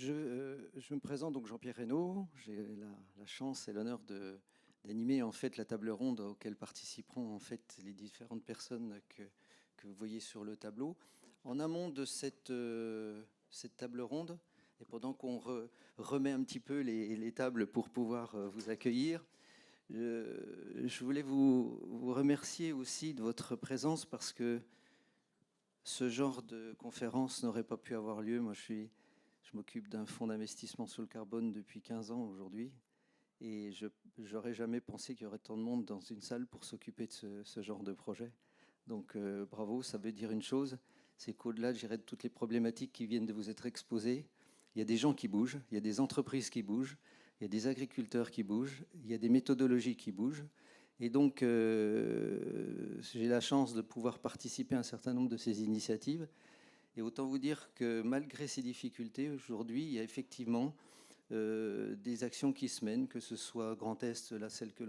Je me présente donc Jean-Pierre Reynaud. J'ai la chance et l'honneur d'animer en fait la table ronde auquel participeront en fait les différentes personnes que vous voyez sur le tableau. En amont de cette table ronde, et pendant qu'on remet un petit peu les tables pour pouvoir vous accueillir, je voulais vous remercier aussi de votre présence parce que ce genre de conférence n'aurait pas pu avoir lieu. Moi, je m'occupe d'un fonds d'investissement sur le carbone depuis 15 ans aujourd'hui. Et je n'aurais jamais pensé qu'il y aurait tant de monde dans une salle pour s'occuper de ce genre de projet. Donc bravo, ça veut dire une chose, c'est qu'au-delà, je dirais, de toutes les problématiques qui viennent de vous être exposées, il y a des gens qui bougent, il y a des entreprises qui bougent, il y a des agriculteurs qui bougent, il y a des méthodologies qui bougent. Et donc, j'ai la chance de pouvoir participer à un certain nombre de ces initiatives. Et autant vous dire que malgré ces difficultés, aujourd'hui, il y a effectivement des actions qui se mènent, que ce soit Grand Est, là, celle que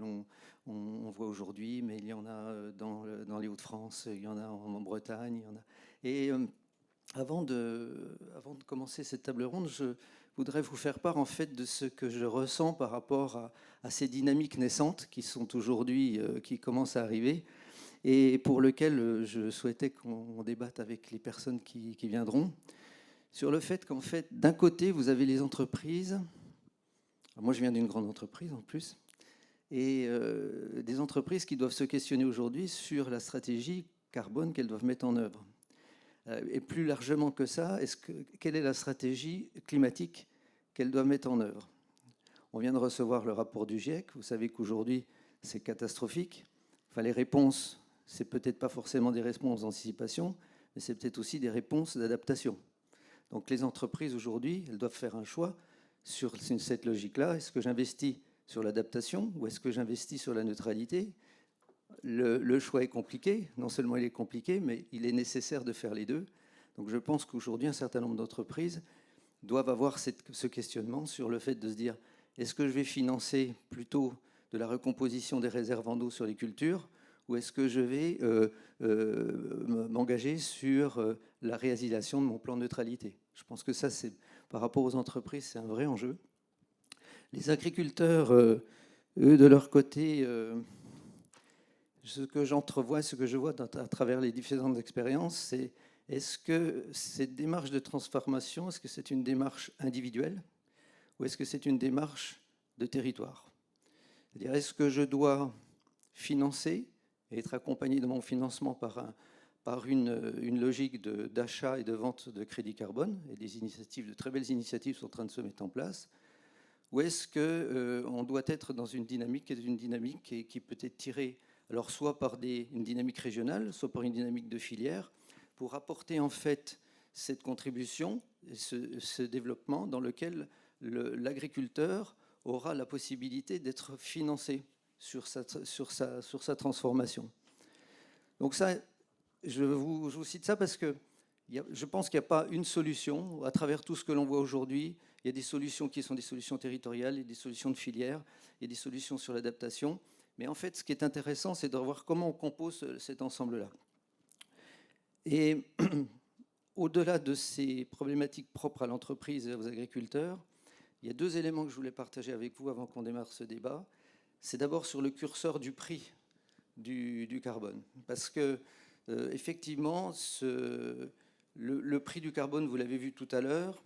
on voit aujourd'hui, mais il y en a dans les Hauts-de-France, il y en a en Bretagne. Il y en a. Et avant de commencer cette table ronde, je voudrais vous faire part en fait de ce que je ressens par rapport à ces dynamiques naissantes qui sont aujourd'hui, qui commencent à arriver, et pour lequel je souhaitais qu'on débatte avec les personnes qui viendront, sur le fait qu'en fait, d'un côté, vous avez les entreprises. Alors moi, je viens d'une grande entreprise en plus, et des entreprises qui doivent se questionner aujourd'hui sur la stratégie carbone qu'elles doivent mettre en œuvre. Et plus largement que ça, quelle est la stratégie climatique qu'elles doivent mettre en œuvre? On vient de recevoir le rapport du GIEC. Vous savez qu'aujourd'hui, c'est catastrophique. Enfin, les réponses, c'est peut-être pas forcément des réponses d'anticipation, mais c'est peut-être aussi des réponses d'adaptation. Donc les entreprises aujourd'hui, elles doivent faire un choix sur cette logique-là. Est-ce que j'investis sur l'adaptation ou est-ce que j'investis sur la neutralité? Le choix est compliqué. Non seulement il est compliqué, mais il est nécessaire de faire les deux. Donc je pense qu'aujourd'hui, un certain nombre d'entreprises doivent avoir ce questionnement sur le fait de se dire, est-ce que je vais financer plutôt de la recomposition des réserves en eau sur les cultures ou est-ce que je vais m'engager sur la réalisation de mon plan de neutralité? Je pense que ça, par rapport aux entreprises, c'est un vrai enjeu. Les agriculteurs, eux, de leur côté, ce que j'entrevois, ce que je vois à travers les différentes expériences, c'est est-ce que cette démarche de transformation, est-ce que c'est une démarche individuelle ou est-ce que c'est une démarche de territoire? C'est-à-dire, est-ce que je dois financer et être accompagné de mon financement par une logique d'achat et de vente de crédit carbone, et de très belles initiatives sont en train de se mettre en place, ou est-ce qu'on doit être dans une dynamique qui peut être tirée alors soit par une dynamique régionale, soit par une dynamique de filière, pour apporter en fait cette contribution, ce développement dans lequel l'agriculteur aura la possibilité d'être financé sur sa transformation. Donc ça, je vous cite ça parce que je pense qu'il n'y a pas une solution. À travers tout ce que l'on voit aujourd'hui, il y a des solutions qui sont des solutions territoriales, il y a des solutions de filière, il y a des solutions sur l'adaptation. Mais en fait, ce qui est intéressant, c'est de voir comment on compose cet ensemble-là. Et au-delà de ces problématiques propres à l'entreprise et aux agriculteurs, il y a deux éléments que je voulais partager avec vous avant qu'on démarre ce débat. C'est d'abord sur le curseur du prix du carbone. Parce que, effectivement, le prix du carbone, vous l'avez vu tout à l'heure,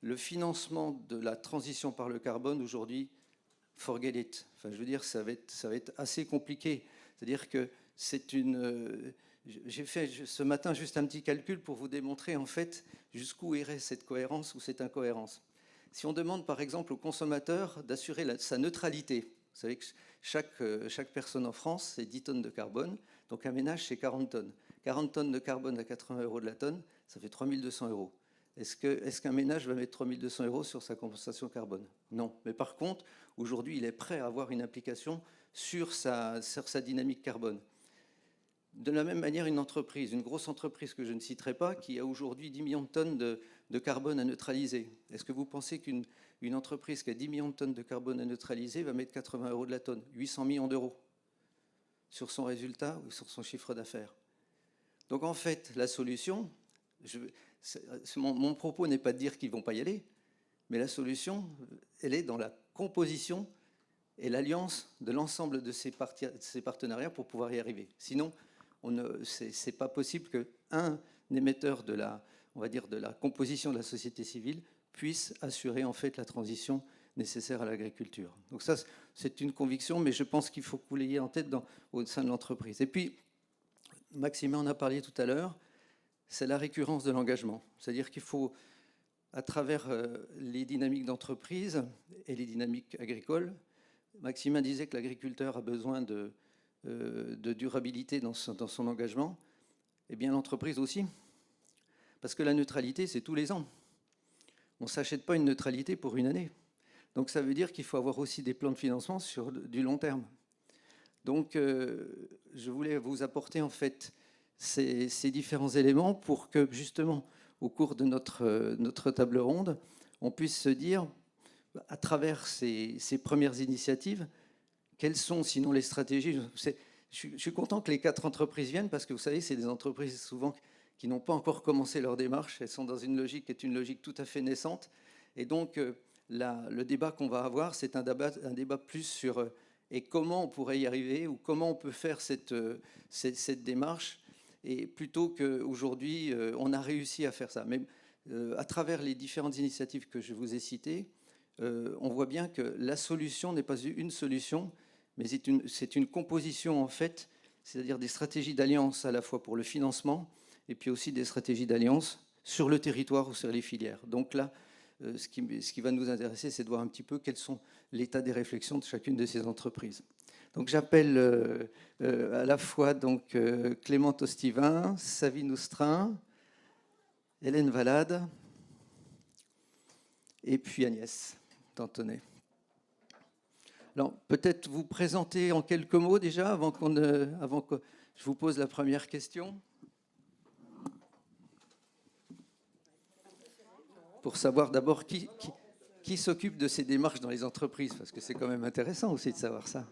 le financement de la transition par le carbone, aujourd'hui, forget it. Enfin, je veux dire, ça va être assez compliqué. C'est-à-dire que c'est une... J'ai fait ce matin juste un petit calcul pour vous démontrer, en fait, jusqu'où irait cette cohérence ou cette incohérence. Si on demande, par exemple, au consommateur d'assurer sa neutralité, vous savez que chaque personne en France, c'est 10 tonnes de carbone, donc un ménage, c'est 40 tonnes. 40 tonnes de carbone à 80 € de la tonne, ça fait 3 200 €. Est-ce qu'un ménage va mettre 3 200 € sur sa compensation carbone? Non. Mais par contre, aujourd'hui, il est prêt à avoir une implication sur sa dynamique carbone. De la même manière, une grosse entreprise que je ne citerai pas, qui a aujourd'hui 10 millions de tonnes de carbone à neutraliser. Est-ce que vous pensez qu'une entreprise qui a 10 millions de tonnes de carbone à neutraliser va mettre 80 € de la tonne, 800 millions d'euros, sur son résultat ou sur son chiffre d'affaires? Donc en fait, la solution, mon propos n'est pas de dire qu'ils ne vont pas y aller, Mais la solution, elle est dans la composition et l'alliance de l'ensemble de ces partenariats pour pouvoir y arriver. Sinon, ce n'est pas possible qu'un émetteur de on va dire, de la composition de la société civile puisse assurer en fait la transition nécessaire à l'agriculture. Donc ça, c'est une conviction, mais je pense qu'il faut que vous l'ayez en tête au sein de l'entreprise. Et puis, Maximin en a parlé tout à l'heure, c'est la récurrence de l'engagement. C'est-à-dire qu'il faut, à travers les dynamiques d'entreprise et les dynamiques agricoles, Maximin disait que l'agriculteur a besoin de durabilité dans son engagement, et bien l'entreprise aussi. Parce que la neutralité, c'est tous les ans. On ne s'achète pas une neutralité pour une année. Donc ça veut dire qu'il faut avoir aussi des plans de financement sur du long terme. Donc je voulais vous apporter en fait ces différents éléments pour que justement au cours de notre table ronde, on puisse se dire, à travers ces premières initiatives, quelles sont sinon les stratégies. Je suis content que les 4 entreprises viennent parce que vous savez, c'est des entreprises souvent qui n'ont pas encore commencé leur démarche. Elles sont dans une logique qui est une logique tout à fait naissante. Et donc, le débat qu'on va avoir, c'est un débat plus sur et comment on pourrait y arriver ou comment on peut faire cette démarche. Et plutôt qu'aujourd'hui, on a réussi à faire ça. Mais à travers les différentes initiatives que je vous ai citées, on voit bien que la solution n'est pas une solution, mais c'est une composition en fait, c'est-à-dire des stratégies d'alliance à la fois pour le financement et puis aussi des stratégies d'alliance sur le territoire ou sur les filières. Donc là, ce qui va nous intéresser, c'est de voir un petit peu quels sont l'état des réflexions de chacune de ces entreprises. Donc j'appelle à la fois donc, Clément Ostivin, Savine Oustrin, Hélène Valade et puis Agnès Dantonnet. Alors peut-être vous présenter en quelques mots déjà avant que je vous pose la première question. Pour savoir d'abord qui s'occupe de ces démarches dans les entreprises, parce que c'est quand même intéressant aussi de savoir ça.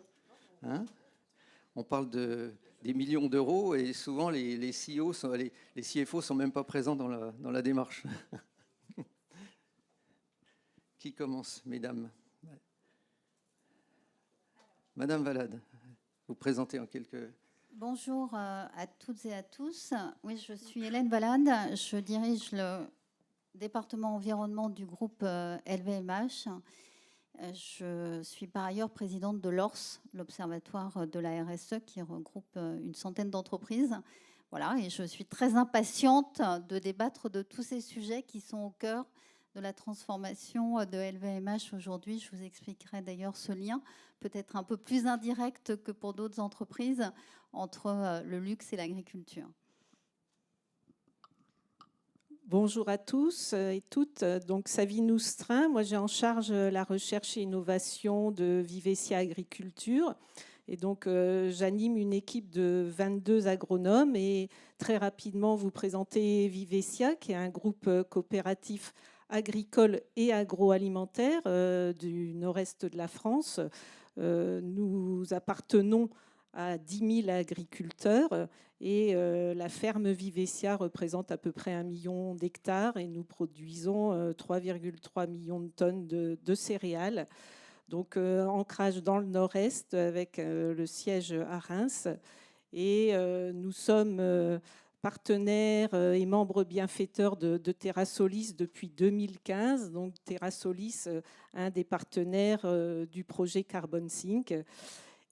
Hein? On parle des millions d'euros et souvent les CEO, les CFO ne sont même pas présents dans la démarche. Qui commence, mesdames? Madame Valade, vous présentez en quelques... Bonjour à toutes et à tous. Oui, je suis Hélène Valade. Je dirige le département environnement du groupe LVMH. Je suis par ailleurs présidente de l'ORS, l'Observatoire de la RSE, qui regroupe une centaine d'entreprises. Voilà, et je suis très impatiente de débattre de tous ces sujets qui sont au cœur de la transformation de LVMH aujourd'hui. Je vous expliquerai d'ailleurs ce lien, peut-être un peu plus indirect que pour d'autres entreprises, entre le luxe et l'agriculture. Bonjour à tous et toutes. Donc, Savine Oustrin, moi j'ai en charge la recherche et innovation de Vivescia Agriculture. Et donc, j'anime une équipe de 22 agronomes et très rapidement vous présenter Vivescia, qui est un groupe coopératif agricole et agroalimentaire du nord-est de la France. Nous appartenons à 10 000 agriculteurs et la ferme Vivescia représente à peu près 1 million d'hectares et nous produisons 3,3 millions de tonnes de céréales. Donc, ancrage dans le nord-est avec le siège à Reims. Et nous sommes partenaires et membres bienfaiteurs de TerraSolis depuis 2015. Donc, TerraSolis, un des partenaires du projet Carbon Sync.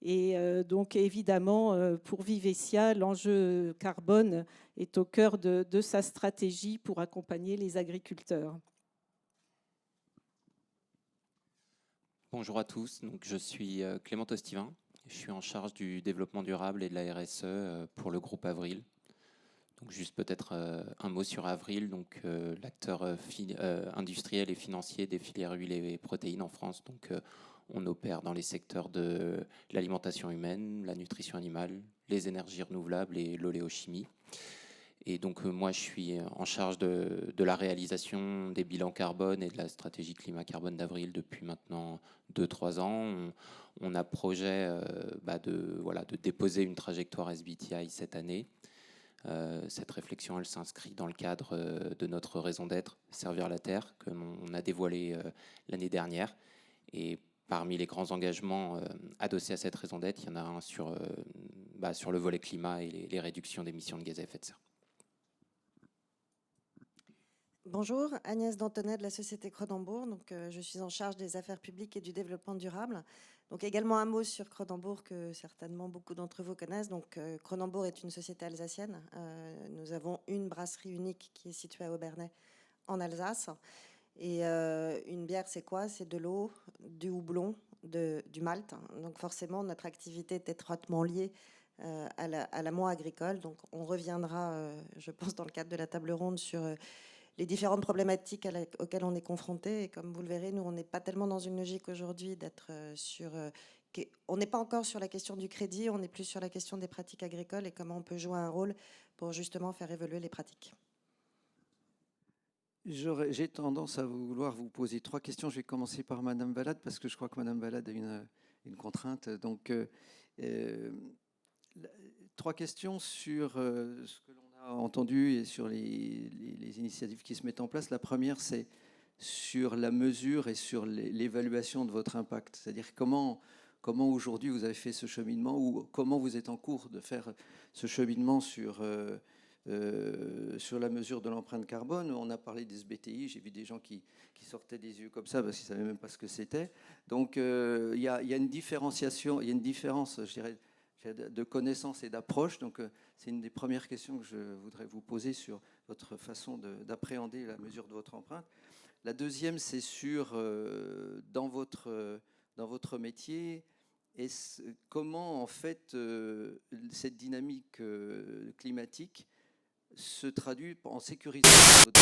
Et donc, évidemment, pour Vivescia, l'enjeu carbone est au cœur de sa stratégie pour accompagner les agriculteurs. Bonjour à tous, donc, je suis Clément Ostivin. Je suis en charge du développement durable et de la RSE pour le groupe Avril. Donc, juste peut-être un mot sur Avril, donc l'acteur industriel et financier des filières huiles et protéines en France. Donc, on opère dans les secteurs de l'alimentation humaine, la nutrition animale, les énergies renouvelables et l'oléochimie. Et donc, moi, je suis en charge de la réalisation des bilans carbone et de la stratégie climat-carbone d'Avril depuis maintenant 2-3 ans. On a projet de déposer une trajectoire SBTI cette année Cette réflexion, elle s'inscrit dans le cadre de notre raison d'être, servir la Terre, que l'on a dévoilé l'année dernière. Et parmi les grands engagements adossés à cette raison d'être, il y en a un sur le volet climat et les réductions d'émissions de gaz à effet de serre. Bonjour, Agnès Dantonnet de la société Cronenbourg. Donc, je suis en charge des affaires publiques et du développement durable. Donc, également un mot sur Cronenbourg que certainement beaucoup d'entre vous connaissent. Donc, Cronenbourg est une société alsacienne. Nous avons une brasserie unique qui est située à Obernai, en Alsace. Et une bière, c'est quoi? C'est de l'eau, du houblon, du malt. Donc, forcément, notre activité est étroitement liée à l'amont agricole. Donc, on reviendra, je pense, dans le cadre de la table ronde sur les différentes problématiques auxquelles on est confronté. Et comme vous le verrez, nous, on n'est pas tellement dans une logique aujourd'hui d'être on n'est pas encore sur la question du crédit, on est plus sur la question des pratiques agricoles et comment on peut jouer un rôle pour justement faire évoluer les pratiques. J'ai tendance à vouloir vous poser 3 questions. Je vais commencer par Madame Valade, parce que je crois que Madame Valade a une contrainte. Donc, 3 questions sur ce que l'on a entendu et sur les initiatives qui se mettent en place. La première, c'est sur la mesure et sur l'évaluation de votre impact. C'est-à-dire comment aujourd'hui vous avez fait ce cheminement, ou comment vous êtes en cours de faire ce cheminement sur la mesure de l'empreinte carbone. On a parlé des SBTI, j'ai vu des gens qui sortaient des yeux comme ça parce qu'ils ne savaient même pas ce que c'était. Donc il y a une différenciation, il y a une différence, je dirais, de connaissances et d'approche. Donc c'est une des premières questions que je voudrais vous poser sur votre façon d'appréhender la mesure de votre empreinte. La deuxième, c'est sur, dans votre métier, comment en fait cette dynamique climatique se traduit en sécurisation de votre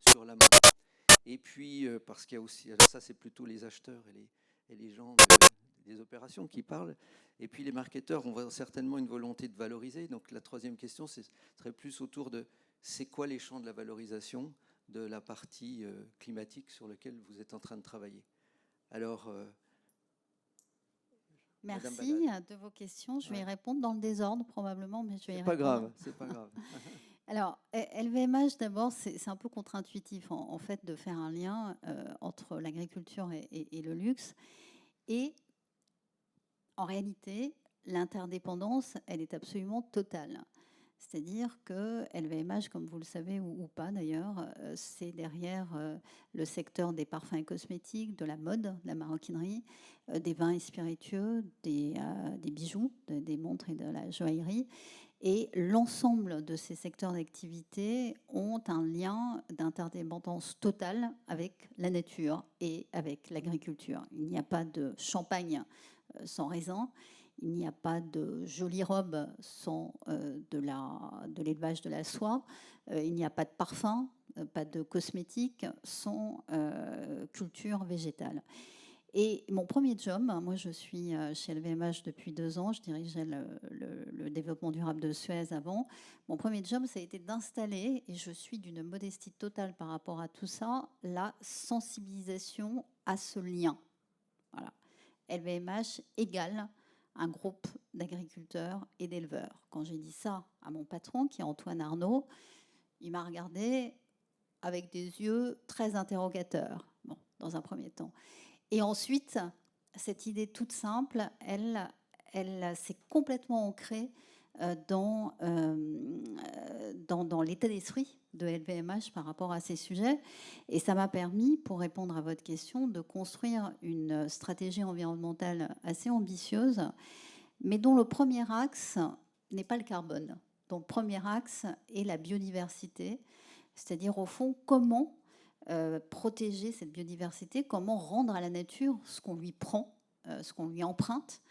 sur la main. Et puis, parce qu'il y a aussi, alors ça c'est plutôt les acheteurs et les gens des opérations qui parlent, et puis les marketeurs ont certainement une volonté de valoriser. Donc la troisième question serait plus autour de c'est quoi les champs de la valorisation de la partie climatique sur laquelle vous êtes en train de travailler. Alors, merci de vos questions. Je vais y répondre dans le désordre probablement, mais je vais y répondre. C'est pas grave. Alors, LVMH, d'abord, c'est un peu contre-intuitif en fait de faire un lien entre l'agriculture et le luxe. Et en réalité, l'interdépendance, elle est absolument totale. C'est-à-dire que LVMH, comme vous le savez ou pas d'ailleurs, c'est derrière le secteur des parfums et cosmétiques, de la mode, de la maroquinerie, des vins et spiritueux, des bijoux, des montres et de la joaillerie. Et l'ensemble de ces secteurs d'activité ont un lien d'interdépendance totale avec la nature et avec l'agriculture. Il n'y a pas de champagne sans raisin. Il n'y a pas de jolies robes sans de l'élevage de la soie. Il n'y a pas de parfum, pas de cosmétiques sans culture végétale. Et mon premier job, moi je suis chez LVMH depuis 2 ans, je dirigeais le développement durable de Suez avant. Mon premier job, ça a été d'installer, et je suis d'une modestie totale par rapport à tout ça, la sensibilisation à ce lien. Voilà. LVMH égale un groupe d'agriculteurs et d'éleveurs. Quand j'ai dit ça à mon patron, qui est Antoine Arnaud, il m'a regardé avec des yeux très interrogateurs, bon, dans un premier temps. Et ensuite, cette idée toute simple, elle s'est complètement ancrée dans l'état d'esprit de LVMH par rapport à ces sujets. Et ça m'a permis, pour répondre à votre question, de construire une stratégie environnementale assez ambitieuse, mais dont le premier axe n'est pas le carbone, dont le premier axe est la biodiversité, c'est-à-dire au fond comment protéger cette biodiversité, comment rendre à la nature ce qu'on lui prend, ce qu'on lui emprunte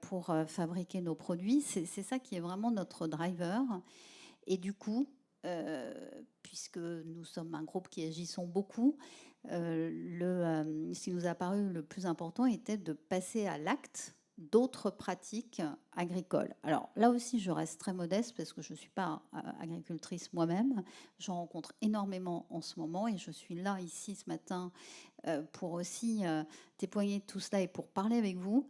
pour fabriquer nos produits. C'est ça qui est vraiment notre driver. Et du coup, puisque nous sommes un groupe qui agissons beaucoup, ce qui nous a paru le plus important était de passer à l'acte d'autres pratiques agricoles. Alors là aussi, je reste très modeste parce que je ne suis pas agricultrice moi-même. J'en rencontre énormément en ce moment et je suis là ici ce matin pour aussi témoigner de tout cela et pour parler avec vous.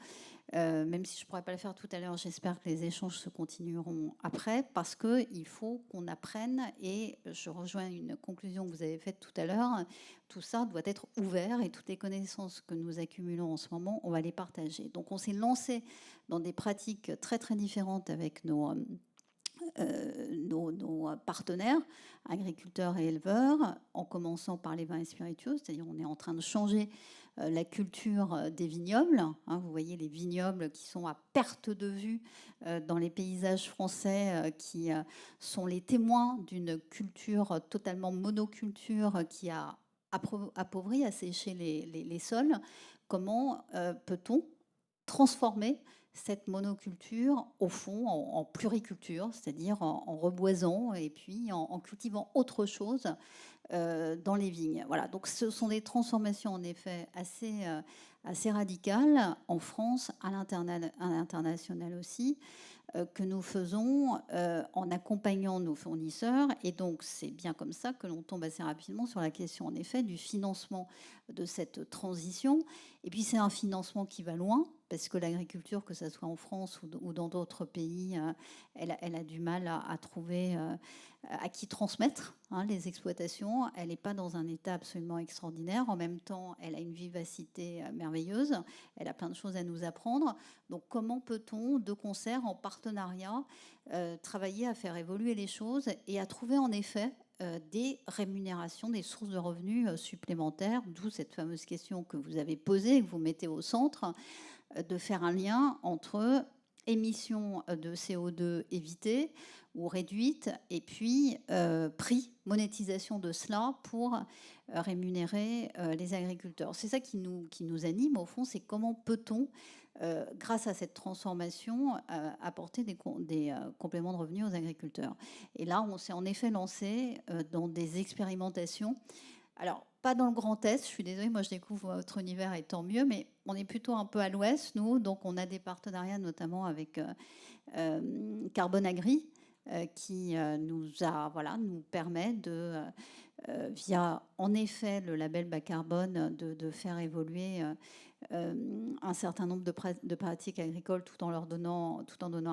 Même si je ne pourrais pas le faire tout à l'heure, j'espère que les échanges se continueront après, parce qu'il faut qu'on apprenne, et je rejoins une conclusion que vous avez faite tout à l'heure, tout ça doit être ouvert, et toutes les connaissances que nous accumulons en ce moment, on va les partager. Donc on s'est lancé dans des pratiques très très différentes avec nos partenaires, agriculteurs et éleveurs, en commençant par les vins et spiritueux, c'est-à-dire on est en train de changer la culture des vignobles. Hein, vous voyez les vignobles qui sont à perte de vue dans les paysages français, qui sont les témoins d'une culture totalement monoculture qui a appauvri, asséché les sols. Comment peut-on transformer cette monoculture, au fond, en pluriculture, c'est-à-dire en reboisant et puis en cultivant autre chose dans les vignes. Voilà, donc ce sont des transformations en effet assez radicales en France, à l'international aussi, que nous faisons en accompagnant nos fournisseurs. Et donc c'est bien comme ça que l'on tombe assez rapidement sur la question en effet du financement de cette transition. Et puis c'est un financement qui va loin, parce que l'agriculture, que ce soit en France ou dans d'autres pays, elle a du mal à trouver à qui transmettre les exploitations. Elle n'est pas dans un état absolument extraordinaire. En même temps, elle a une vivacité merveilleuse. Elle a plein de choses à nous apprendre. Donc comment peut-on, de concert, en partenariat, travailler à faire évoluer les choses et à trouver en effet des rémunérations, des sources de revenus supplémentaires, d'où cette fameuse question que vous avez posée et que vous mettez au centre, de faire un lien entre émissions de CO2 évitées ou réduites et puis prix, monétisation de cela pour rémunérer les agriculteurs. C'est ça qui nous anime au fond, c'est comment peut-on, grâce à cette transformation, apporter des compléments de revenus aux agriculteurs. Et là, on s'est en effet lancé dans des expérimentations. Alors, pas dans le Grand Est, je suis désolée, moi je découvre votre univers et tant mieux, mais on est plutôt un peu à l'ouest, nous, donc on a des partenariats notamment avec Carbone Agri, qui nous permet de, via en effet le label bas carbone, de faire évoluer un certain nombre de pratiques agricoles tout en donnant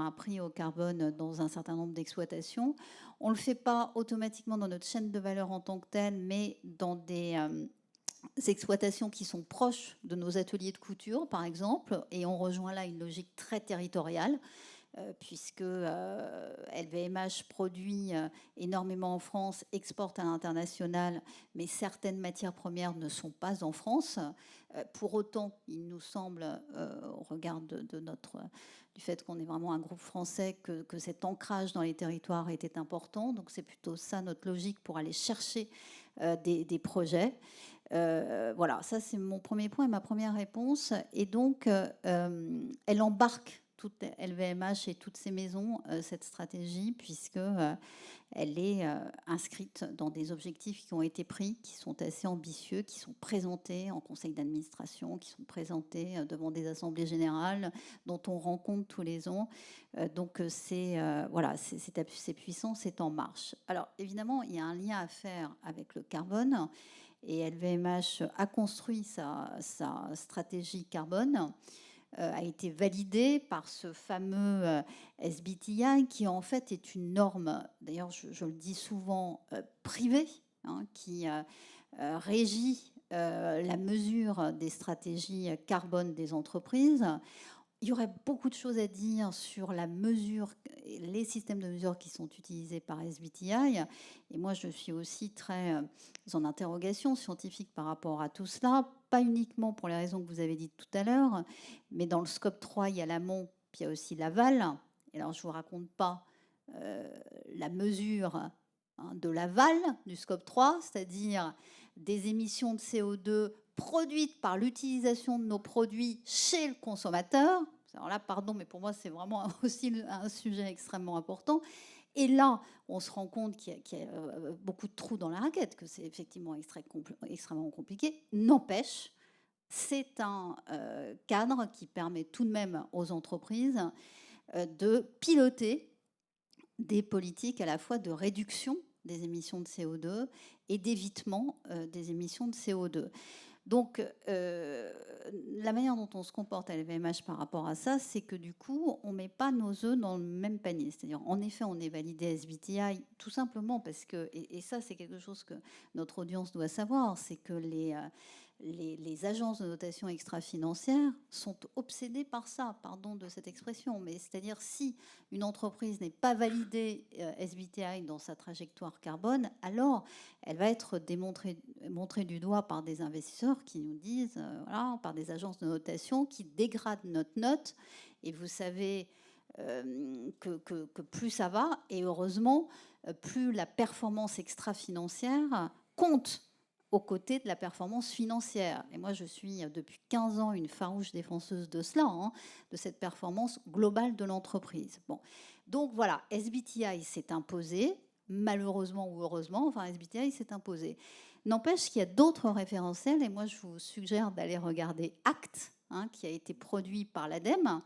un prix au carbone dans un certain nombre d'exploitations. On ne le fait pas automatiquement dans notre chaîne de valeur en tant que telle, mais dans des exploitations qui sont proches de nos ateliers de couture, par exemple, et on rejoint là une logique très territoriale, puisque LVMH produit énormément en France, exporte à l'international, mais certaines matières premières ne sont pas en France. Pour autant, il nous semble, au regard du fait qu'on est vraiment un groupe français, que cet ancrage dans les territoires était important. Donc c'est plutôt ça notre logique pour aller chercher des projets. Voilà, ça c'est mon premier point et ma première réponse. Et donc, elle embarque toute LVMH et toutes ces maisons, cette stratégie, puisque elle est inscrite dans des objectifs qui ont été pris, qui sont assez ambitieux, qui sont présentés en conseil d'administration, qui sont présentés devant des assemblées générales, dont on rend compte tous les ans. Donc c'est puissant, c'est en marche. Alors évidemment, il y a un lien à faire avec le carbone, et LVMH a construit sa stratégie carbone, a été validé par ce fameux SBTI, qui en fait est une norme, d'ailleurs je le dis souvent, privée, qui régit la mesure des stratégies carbone des entreprises. Il y aurait beaucoup de choses à dire sur la mesure, les systèmes de mesure qui sont utilisés par SBTI. Et moi, je suis aussi très en interrogation scientifique par rapport à tout cela, pas uniquement pour les raisons que vous avez dites tout à l'heure, mais dans le scope 3, il y a l'amont, puis il y a aussi l'aval. Et alors, je ne vous raconte pas la mesure de l'aval du scope 3, c'est-à-dire des émissions de CO2 produites par l'utilisation de nos produits chez le consommateur. Alors là, pardon, mais pour moi, c'est vraiment aussi un sujet extrêmement important. Et là, on se rend compte qu'il y a beaucoup de trous dans la raquette, que c'est effectivement extrêmement compliqué. N'empêche, c'est un cadre qui permet tout de même aux entreprises de piloter des politiques à la fois de réduction des émissions de CO2 et d'évitement des émissions de CO2. Donc, la manière dont on se comporte à LVMH par rapport à ça, c'est que du coup, on ne met pas nos œufs dans le même panier. C'est-à-dire, en effet, on est validé SBTI tout simplement parce que, et ça, c'est quelque chose que notre audience doit savoir, c'est que les agences de notation extra-financière sont obsédées par ça, pardon de cette expression, mais c'est-à-dire si une entreprise n'est pas validée SBTI dans sa trajectoire carbone, alors elle va être montrée du doigt par des investisseurs qui nous disent, voilà, par des agences de notation qui dégradent notre note. Et vous savez que plus ça va, et heureusement, plus la performance extra-financière compte aux côtés de la performance financière. Et moi, je suis depuis 15 ans une farouche défenseuse de cela, hein, de cette performance globale de l'entreprise. Bon. Donc voilà, SBTI s'est imposé, malheureusement ou heureusement, enfin SBTI s'est imposé. N'empêche qu'il y a d'autres référentiels, et moi je vous suggère d'aller regarder ACT, hein, qui a été produit par l'ADEME,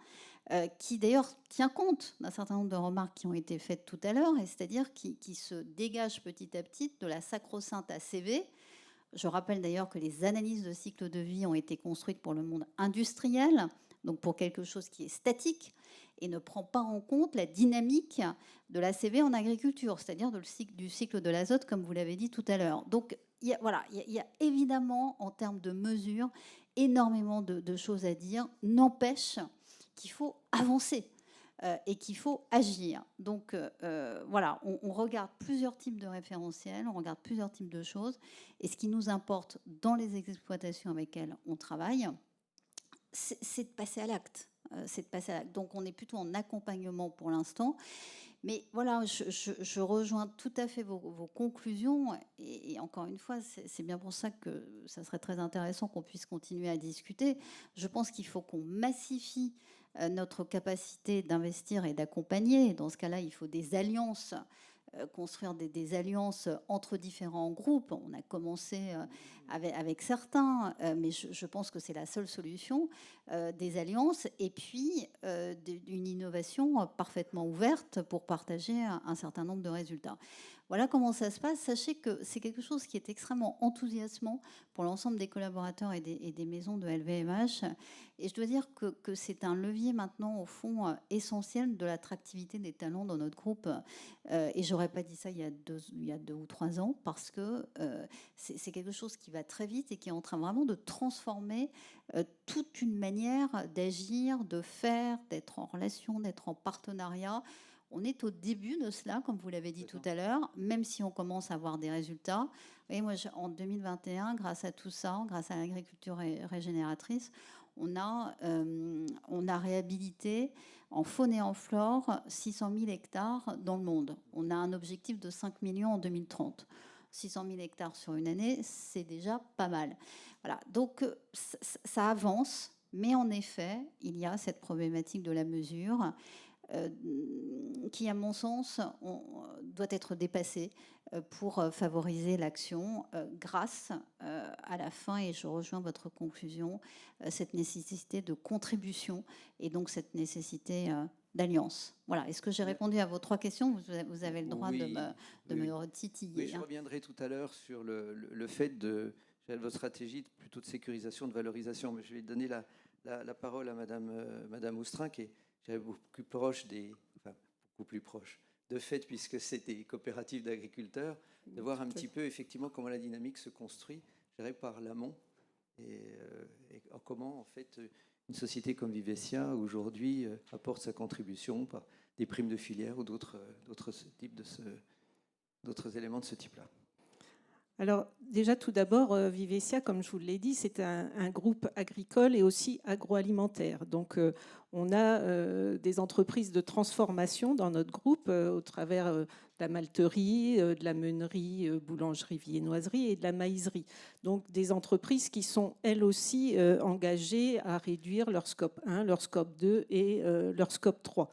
qui d'ailleurs tient compte d'un certain nombre de remarques qui ont été faites tout à l'heure, et c'est-à-dire qui se dégage petit à petit de la sacro-sainte ACV. Je rappelle d'ailleurs que les analyses de cycle de vie ont été construites pour le monde industriel, donc pour quelque chose qui est statique et ne prend pas en compte la dynamique de l'ACV en agriculture, c'est-à-dire du cycle de l'azote, comme vous l'avez dit tout à l'heure. Donc il y a évidemment, en termes de mesures, énormément de choses à dire. N'empêche qu'il faut avancer. Et qu'il faut agir. Donc voilà, on regarde plusieurs types de référentiels, on regarde plusieurs types de choses, et ce qui nous importe dans les exploitations avec lesquelles on travaille, c'est de passer à l'acte. Donc on est plutôt en accompagnement pour l'instant. Mais voilà, je rejoins tout à fait vos conclusions. Et encore une fois, c'est bien pour ça que ça serait très intéressant qu'on puisse continuer à discuter. Je pense qu'il faut qu'on massifie notre capacité d'investir et d'accompagner. Dans ce cas-là, il faut des alliances, construire des alliances entre différents groupes. On a commencé avec certains, mais je pense que c'est la seule solution, des alliances, et puis une innovation parfaitement ouverte pour partager un certain nombre de résultats. Voilà comment ça se passe. Sachez que c'est quelque chose qui est extrêmement enthousiasmant pour l'ensemble des collaborateurs et des maisons de LVMH. Et je dois dire que c'est un levier maintenant, au fond, essentiel de l'attractivité des talents dans notre groupe. Et j'aurais pas dit ça il y a 2 ou 3 ans, parce que c'est quelque chose qui va très vite et qui est en train vraiment de transformer toute une manière d'agir, de faire, d'être en relation, d'être en partenariat. On est au début de cela, comme vous l'avez dit tout à l'heure, même si on commence à avoir des résultats. Et moi, en 2021, grâce à tout ça, grâce à l'agriculture régénératrice, on a réhabilité en faune et en flore 600 000 hectares dans le monde. On a un objectif de 5 millions en 2030. 600 000 hectares sur une année, c'est déjà pas mal. Voilà, donc ça avance, mais en effet, il y a cette problématique de la mesure qui, à mon sens, doit être dépassée pour favoriser l'action grâce à la fin, et je rejoins votre conclusion, cette nécessité de contribution et donc cette nécessité d'alliance. Voilà. Est-ce que j'ai répondu à vos 3 questions? Vous avez le droit de me retitiller. Oui, je reviendrai tout à l'heure sur le fait de votre stratégie plutôt de sécurisation, de valorisation. Mais je vais donner la parole à Madame Oustrin, qui est beaucoup plus proche de fait, puisque c'est des coopératives d'agriculteurs, de voir un petit peu effectivement comment la dynamique se construit, je dirais, par l'amont, et comment en fait une société comme Vivescia aujourd'hui apporte sa contribution par des primes de filière ou d'autres éléments de ce type-là. Alors déjà, tout d'abord, Vivescia, comme je vous l'ai dit, c'est un groupe agricole et aussi agroalimentaire. Donc On a des entreprises de transformation dans notre groupe au travers de la malterie, de la meunerie, boulangerie, viennoiserie et de la maïserie. Donc des entreprises qui sont elles aussi engagées à réduire leur scope 1, leur scope 2 et leur scope 3.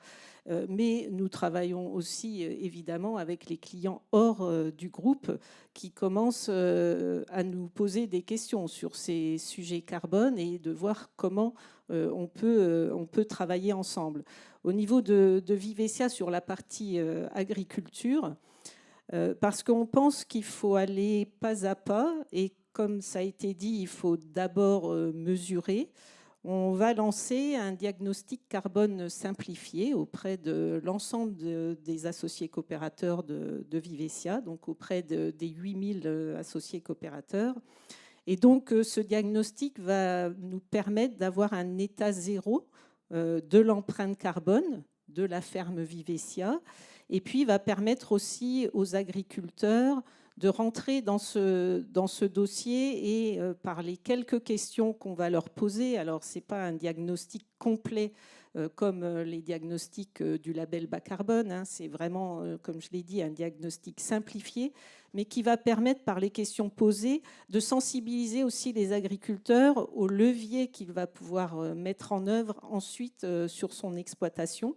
Mais nous travaillons aussi évidemment avec les clients hors du groupe qui commencent à nous poser des questions sur ces sujets carbone et de voir comment on peut travailler ensemble. Au niveau de Vivescia sur la partie agriculture, parce qu'on pense qu'il faut aller pas à pas et comme ça a été dit, il faut d'abord mesurer. On va lancer un diagnostic carbone simplifié auprès de l'ensemble des associés coopérateurs de Vivescia, donc auprès des 8000 associés coopérateurs. Et donc, ce diagnostic va nous permettre d'avoir un état zéro de l'empreinte carbone de la ferme Vivescia, et puis va permettre aussi aux agriculteurs de rentrer dans ce dossier et par les quelques questions qu'on va leur poser. Alors, ce n'est pas un diagnostic complet comme les diagnostics du label bas carbone. Hein. C'est vraiment, comme je l'ai dit, un diagnostic simplifié, mais qui va permettre, par les questions posées, de sensibiliser aussi les agriculteurs aux leviers qu'il va pouvoir mettre en œuvre ensuite sur son exploitation.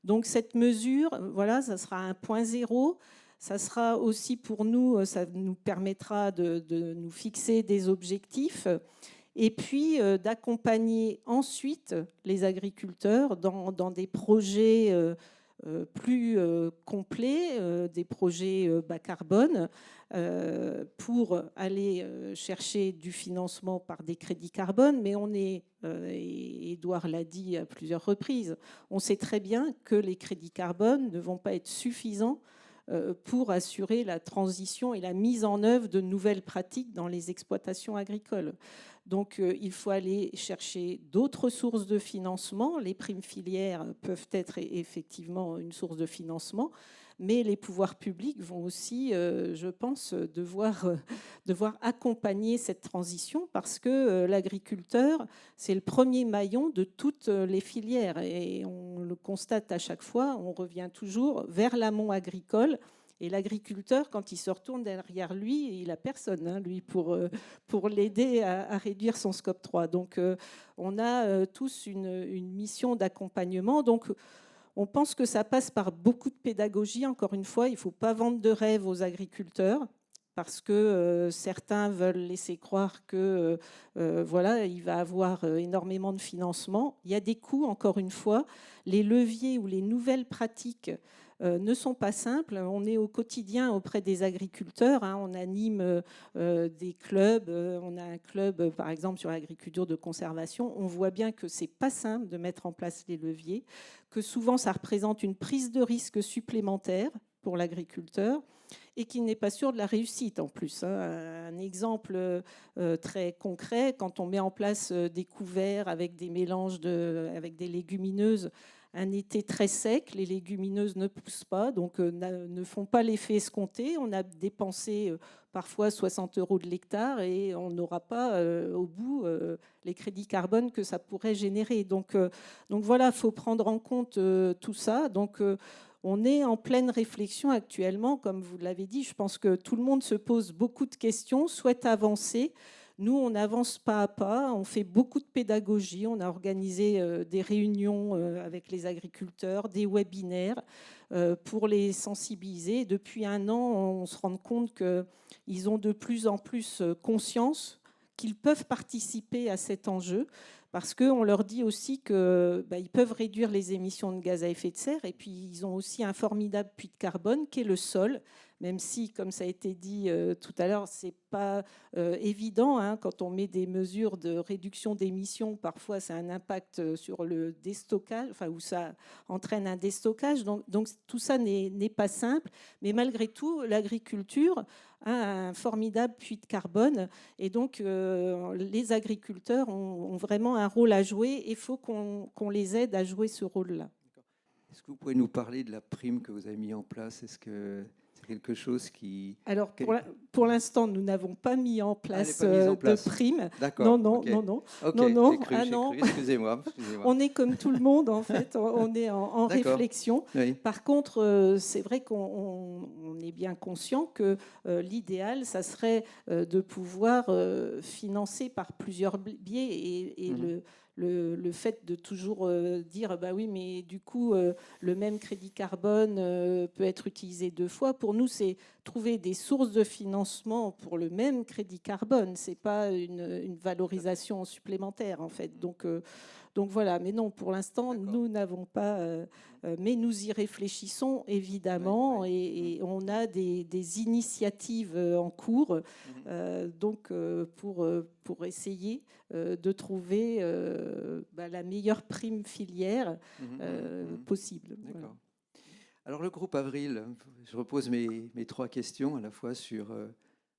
Donc, cette mesure, voilà, ça sera un point zéro. Ça sera aussi pour nous, ça nous permettra de nous fixer des objectifs et puis d'accompagner ensuite les agriculteurs dans des projets plus complets, des projets bas carbone, pour aller chercher du financement par des crédits carbone. Mais on est, et Édouard l'a dit à plusieurs reprises, on sait très bien que les crédits carbone ne vont pas être suffisants pour assurer la transition et la mise en œuvre de nouvelles pratiques dans les exploitations agricoles. Donc, il faut aller chercher d'autres sources de financement. Les primes filières peuvent être effectivement une source de financement, mais les pouvoirs publics vont aussi, je pense, devoir accompagner cette transition parce que l'agriculteur, c'est le premier maillon de toutes les filières. Et on le constate à chaque fois, on revient toujours vers l'amont agricole. Et l'agriculteur, quand il se retourne derrière lui, il n'a personne, hein, lui, pour l'aider à réduire son scope 3. Donc, on a tous une mission d'accompagnement. Donc, on pense que ça passe par beaucoup de pédagogie. Encore une fois, il ne faut pas vendre de rêve aux agriculteurs parce que certains veulent laisser croire que voilà, il va avoir énormément de financement. Il y a des coûts, encore une fois. Les leviers ou les nouvelles pratiques ne sont pas simples. On est au quotidien auprès des agriculteurs. Hein. On anime des clubs. On a un club, par exemple, sur l'agriculture de conservation. On voit bien que ce n'est pas simple de mettre en place les leviers, que souvent ça représente une prise de risque supplémentaire pour l'agriculteur et qu'il n'est pas sûr de la réussite en plus. Hein. Un exemple très concret, quand on met en place des couverts avec des mélanges avec des légumineuses, un été très sec, les légumineuses ne poussent pas, donc ne font pas l'effet escompté. On a dépensé parfois 60 € de l'hectare et on n'aura pas au bout les crédits carbone que ça pourrait générer. Donc voilà, il faut prendre en compte tout ça. Donc on est en pleine réflexion actuellement, comme vous l'avez dit. Je pense que tout le monde se pose beaucoup de questions, souhaite avancer. Nous, on avance pas à pas, on fait beaucoup de pédagogie, on a organisé des réunions avec les agriculteurs, des webinaires pour les sensibiliser. Depuis un an, on se rend compte qu'ils ont de plus en plus conscience qu'ils peuvent participer à cet enjeu parce qu'on leur dit aussi qu'ils peuvent réduire les émissions de gaz à effet de serre et puis ils ont aussi un formidable puits de carbone qui est le sol, même si, comme ça a été dit tout à l'heure, ce n'est pas évident. Hein, quand on met des mesures de réduction d'émissions, parfois ça a un impact sur le déstockage, enfin, où ça entraîne un déstockage. Donc tout ça n'est pas simple. Mais malgré tout, l'agriculture a un formidable puits de carbone. Et donc, les agriculteurs ont vraiment un rôle à jouer et il faut qu'on les aide à jouer ce rôle-là. Est-ce que vous pouvez nous parler de la prime que vous avez mise en place ? Est-ce que c'est quelque chose qui... Alors, pour l'instant, nous n'avons pas mis en place, de prime. D'accord. Non, ok. non. Ok, Non, non. j'ai cru, Ah j'ai non. cru. Excusez-moi. On est comme tout le monde, en fait. On est en D'accord. réflexion. Oui. Par contre, c'est vrai qu'on est bien conscient que l'idéal, ça serait de pouvoir financer par plusieurs biais. Et le fait de toujours dire, bah oui, mais du coup, le même crédit carbone peut être utilisé 2 fois. Pour nous, c'est trouver des sources de financement pour le même crédit carbone. C'est pas une valorisation supplémentaire, en fait. Donc voilà, mais non, pour l'instant, nous n'avons pas, mais nous y réfléchissons évidemment, et on a des initiatives en cours, donc pour essayer de trouver la meilleure prime filière possible. D'accord. Voilà. Alors le groupe Avril, je repose mes 3 questions à la fois sur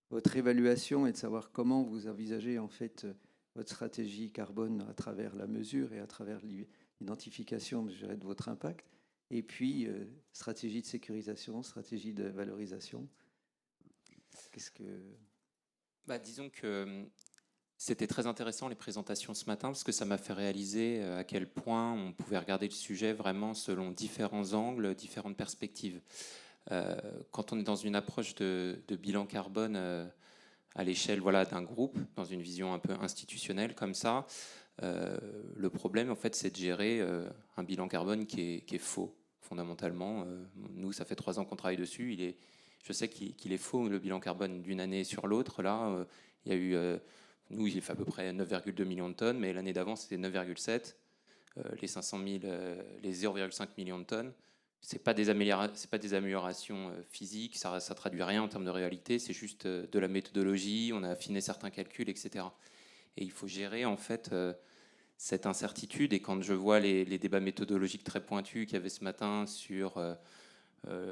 votre évaluation et de savoir comment vous envisagez en fait votre stratégie carbone à travers la mesure et à travers l'identification de votre impact, et puis stratégie de sécurisation, stratégie de valorisation. Qu'est-ce que... Disons que c'était très intéressant les présentations ce matin, parce que ça m'a fait réaliser à quel point on pouvait regarder le sujet vraiment selon différents angles, différentes perspectives. Quand on est dans une approche de bilan carbone à l'échelle d'un groupe, dans une vision un peu institutionnelle comme ça, le problème en fait c'est de gérer un bilan carbone qui est faux fondamentalement. Nous ça fait 3 ans qu'on travaille dessus, je sais qu'il est faux le bilan carbone d'une année sur l'autre. Là il y a eu, nous il fait à peu près 9,2 millions de tonnes, mais l'année d'avant c'était 9,7. Les 500 000, les 0,5 millions de tonnes, c'est pas des améliorations physiques, ça traduit rien en termes de réalité, c'est juste de la méthodologie, on a affiné certains calculs, etc. Et il faut gérer en fait cette incertitude. Et quand je vois les débats méthodologiques très pointus qu'il y avait ce matin sur à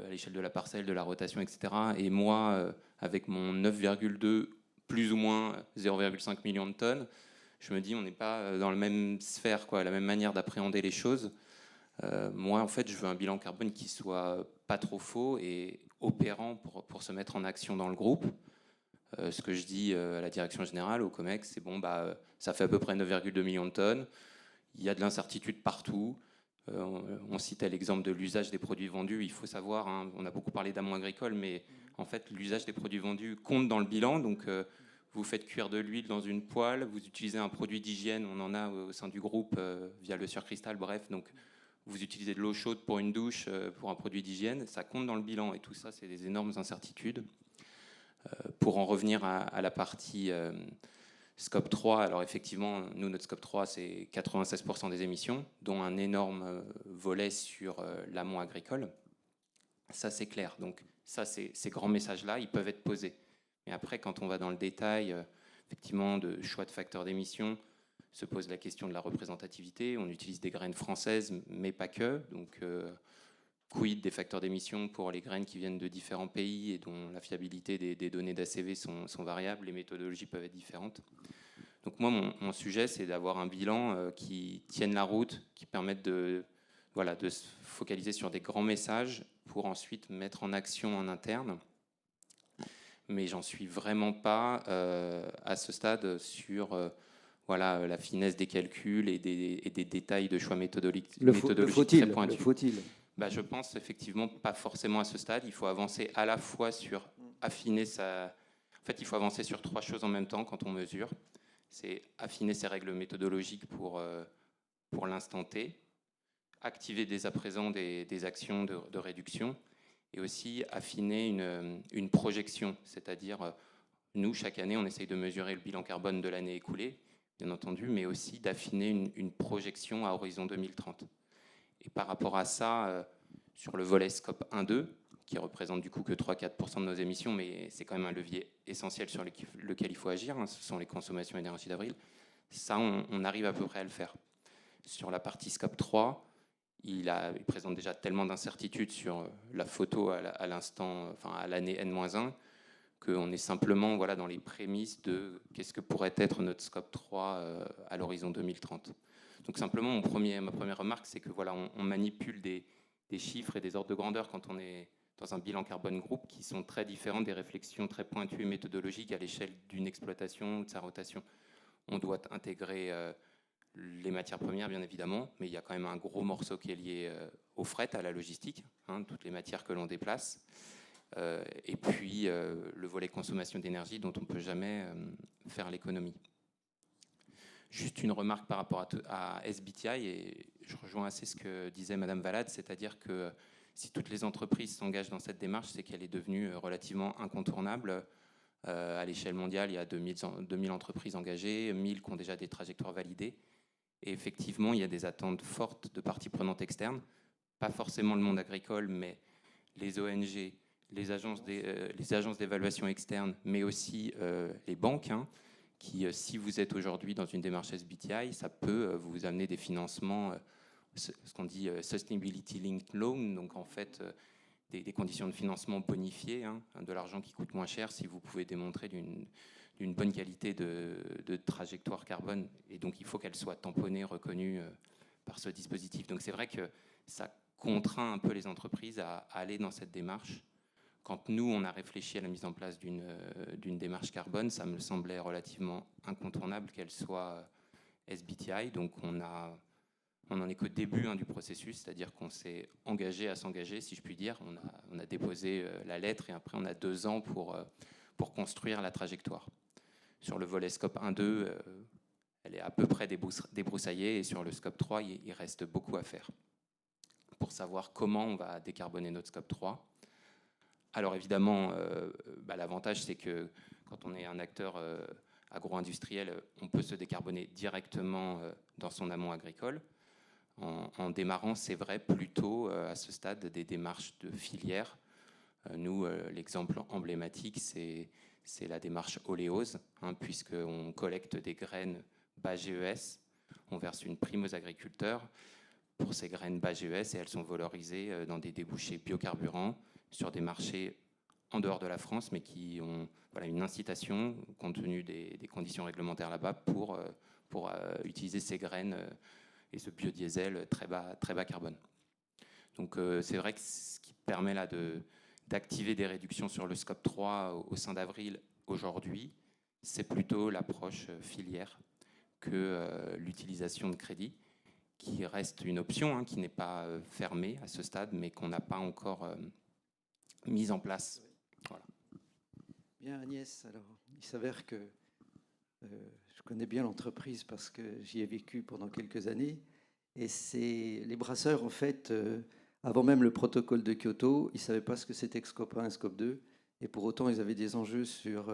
l'échelle de la parcelle, de la rotation, etc. Et moi, avec mon 9,2 plus ou moins 0,5 millions de tonnes, je me dis on n'est pas dans la même sphère, la même manière d'appréhender les choses. Moi, en fait, je veux un bilan carbone qui soit pas trop faux et opérant pour se mettre en action dans le groupe. Ce que je dis à la direction générale, au COMEX, c'est bon, ça fait à peu près 9,2 millions de tonnes. Il y a de l'incertitude partout. On citait l'exemple de l'usage des produits vendus. Il faut savoir, on a beaucoup parlé d'amont agricole, mais en fait, l'usage des produits vendus compte dans le bilan. Donc, vous faites cuire de l'huile dans une poêle, vous utilisez un produit d'hygiène, on en a au sein du groupe via le Surcristal, bref. Donc, vous utilisez de l'eau chaude pour une douche, pour un produit d'hygiène, ça compte dans le bilan. Et tout ça, c'est des énormes incertitudes. Pour en revenir à la partie Scope 3, alors effectivement, nous, notre Scope 3, c'est 96% des émissions, dont un énorme volet sur l'amont agricole. Ça, c'est clair. Donc, ça, ces grands messages-là, ils peuvent être posés. Mais après, quand on va dans le détail, effectivement, de choix de facteurs d'émission, se pose la question de la représentativité. On utilise des graines françaises, mais pas que. Donc, quid des facteurs d'émission pour les graines qui viennent de différents pays et dont la fiabilité des données d'ACV sont variables, les méthodologies peuvent être différentes. Donc moi, mon sujet, c'est d'avoir un bilan qui tienne la route, qui permette de se focaliser sur des grands messages pour ensuite mettre en action en interne. Mais j'en suis vraiment pas à ce stade sur la finesse des calculs et des détails de choix méthodologiques très pointus. Le faut-il Je pense effectivement pas forcément à ce stade. Il faut avancer à la fois sur affiner sa... En fait, il faut avancer sur 3 choses en même temps quand on mesure. C'est affiner ses règles méthodologiques pour l'instant T, activer dès à présent des actions de réduction, et aussi affiner une projection. C'est-à-dire, nous, chaque année, on essaye de mesurer le bilan carbone de l'année écoulée, bien entendu, mais aussi d'affiner une projection à horizon 2030. Et par rapport à ça, sur le volet Scope 1-2, qui représente du coup que 3-4% de nos émissions, mais c'est quand même un levier essentiel sur lequel il faut agir, ce sont les consommations d'énergie d'avril, ça, on arrive à peu près à le faire. Sur la partie Scope 3, il présente déjà tellement d'incertitudes sur la photo à l'instant, à l'année N-1, qu'on est simplement dans les prémices de qu'est-ce que pourrait être notre Scope 3 à l'horizon 2030. Donc simplement, ma première remarque, c'est que on manipule des chiffres et des ordres de grandeur quand on est dans un bilan carbone groupe qui sont très différents des réflexions très pointues et méthodologiques à l'échelle d'une exploitation ou de sa rotation. On doit intégrer les matières premières, bien évidemment, mais il y a quand même un gros morceau qui est lié au fret, à la logistique, toutes les matières que l'on déplace. Et puis le volet consommation d'énergie dont on ne peut jamais faire l'économie. Juste une remarque par rapport à SBTI, et je rejoins assez ce que disait Madame Valade, c'est-à-dire que si toutes les entreprises s'engagent dans cette démarche, c'est qu'elle est devenue relativement incontournable. À l'échelle mondiale, il y a 2000 entreprises engagées, 1000 qui ont déjà des trajectoires validées. Et effectivement, il y a des attentes fortes de parties prenantes externes, pas forcément le monde agricole, mais les ONG, les agences d'évaluation externe, mais aussi les banques, qui, si vous êtes aujourd'hui dans une démarche SBTI, ça peut vous amener des financements, ce qu'on dit Sustainability Linked Loan, donc en fait des conditions de financement bonifiées, de l'argent qui coûte moins cher si vous pouvez démontrer d'une bonne qualité de trajectoire carbone, et donc il faut qu'elle soit tamponnée, reconnue par ce dispositif. Donc c'est vrai que ça contraint un peu les entreprises à aller dans cette démarche. Quand nous, on a réfléchi à la mise en place d'une démarche carbone, ça me semblait relativement incontournable qu'elle soit SBTI. Donc on n'en est qu'au début du processus, c'est-à-dire qu'on s'est engagé à s'engager, si je puis dire. On a déposé la lettre et après on a 2 ans pour construire la trajectoire. Sur le volet scope 1-2, elle est à peu près débroussaillée, et sur le scope 3, il reste beaucoup à faire pour savoir comment on va décarboner notre scope 3. Alors évidemment, l'avantage, c'est que quand on est un acteur agro-industriel, on peut se décarboner directement dans son amont agricole. En démarrant, c'est vrai, plutôt à ce stade des démarches de filière. Nous, l'exemple emblématique, c'est la démarche oléose, puisqu'on collecte des graines bas GES, on verse une prime aux agriculteurs pour ces graines bas GES, et elles sont valorisées dans des débouchés biocarburants sur des marchés en dehors de la France, mais qui ont une incitation, compte tenu des conditions réglementaires là-bas, pour utiliser ces graines et ce biodiesel très bas carbone. Donc c'est vrai que ce qui permet là d'activer des réductions sur le scope 3 au sein d'Avril aujourd'hui, c'est plutôt l'approche filière que l'utilisation de crédit, qui reste une option, qui n'est pas fermée à ce stade, mais qu'on n'a pas encore mise en place. Voilà. Bien, Agnès, alors il s'avère que je connais bien l'entreprise parce que j'y ai vécu pendant quelques années, et c'est les brasseurs, en fait, avant même le protocole de Kyoto, ils ne savaient pas ce que c'était que Scope 1 et Scope 2, et pour autant ils avaient des enjeux sur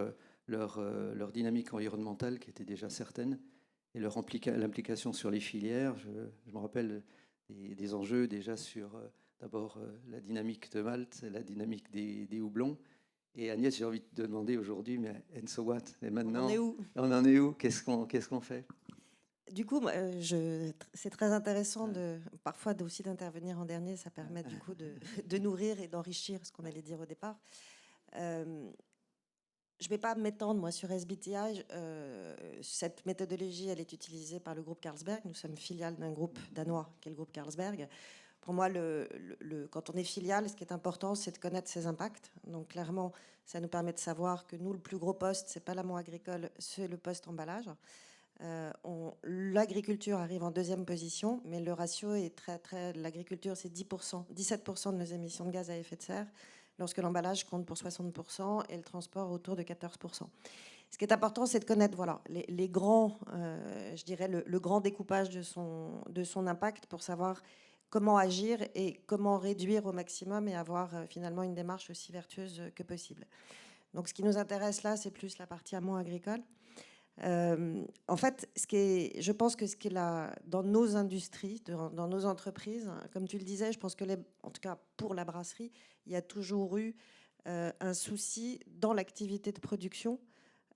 leur dynamique environnementale qui était déjà certaine, et l'implication sur les filières. Je me rappelle des enjeux déjà sur d'abord la dynamique de Malte, la dynamique des houblons. Et Agnès, j'ai envie de te demander aujourd'hui, mais and so what? Et maintenant, on en est où? Qu'est-ce qu'on fait? Du coup, c'est très intéressant parfois aussi d'intervenir en dernier. Ça permet du coup de nourrir et d'enrichir ce qu'on allait dire au départ. Je ne vais pas m'étendre, moi, sur SBTI. Cette méthodologie, elle est utilisée par le groupe Carlsberg. Nous sommes filiale d'un groupe danois, qui est le groupe Carlsberg. Pour moi, quand on est filiale, ce qui est important, c'est de connaître ses impacts. Donc, clairement, ça nous permet de savoir que nous, le plus gros poste, ce n'est pas l'amont agricole, c'est le poste emballage. L'agriculture arrive en 2e position, mais le ratio est très... L'agriculture, c'est 17% de nos émissions de gaz à effet de serre, lorsque l'emballage compte pour 60% et le transport autour de 14%. Ce qui est important, c'est de connaître les grands, je dirais, le grand découpage de son impact pour savoir comment agir et comment réduire au maximum et avoir finalement une démarche aussi vertueuse que possible. Donc ce qui nous intéresse là, c'est plus la partie amont agricole. En fait, je pense que ce qui est là dans nos industries, dans nos entreprises, comme tu le disais, je pense que en tout cas pour la brasserie, il y a toujours eu un souci dans l'activité de production.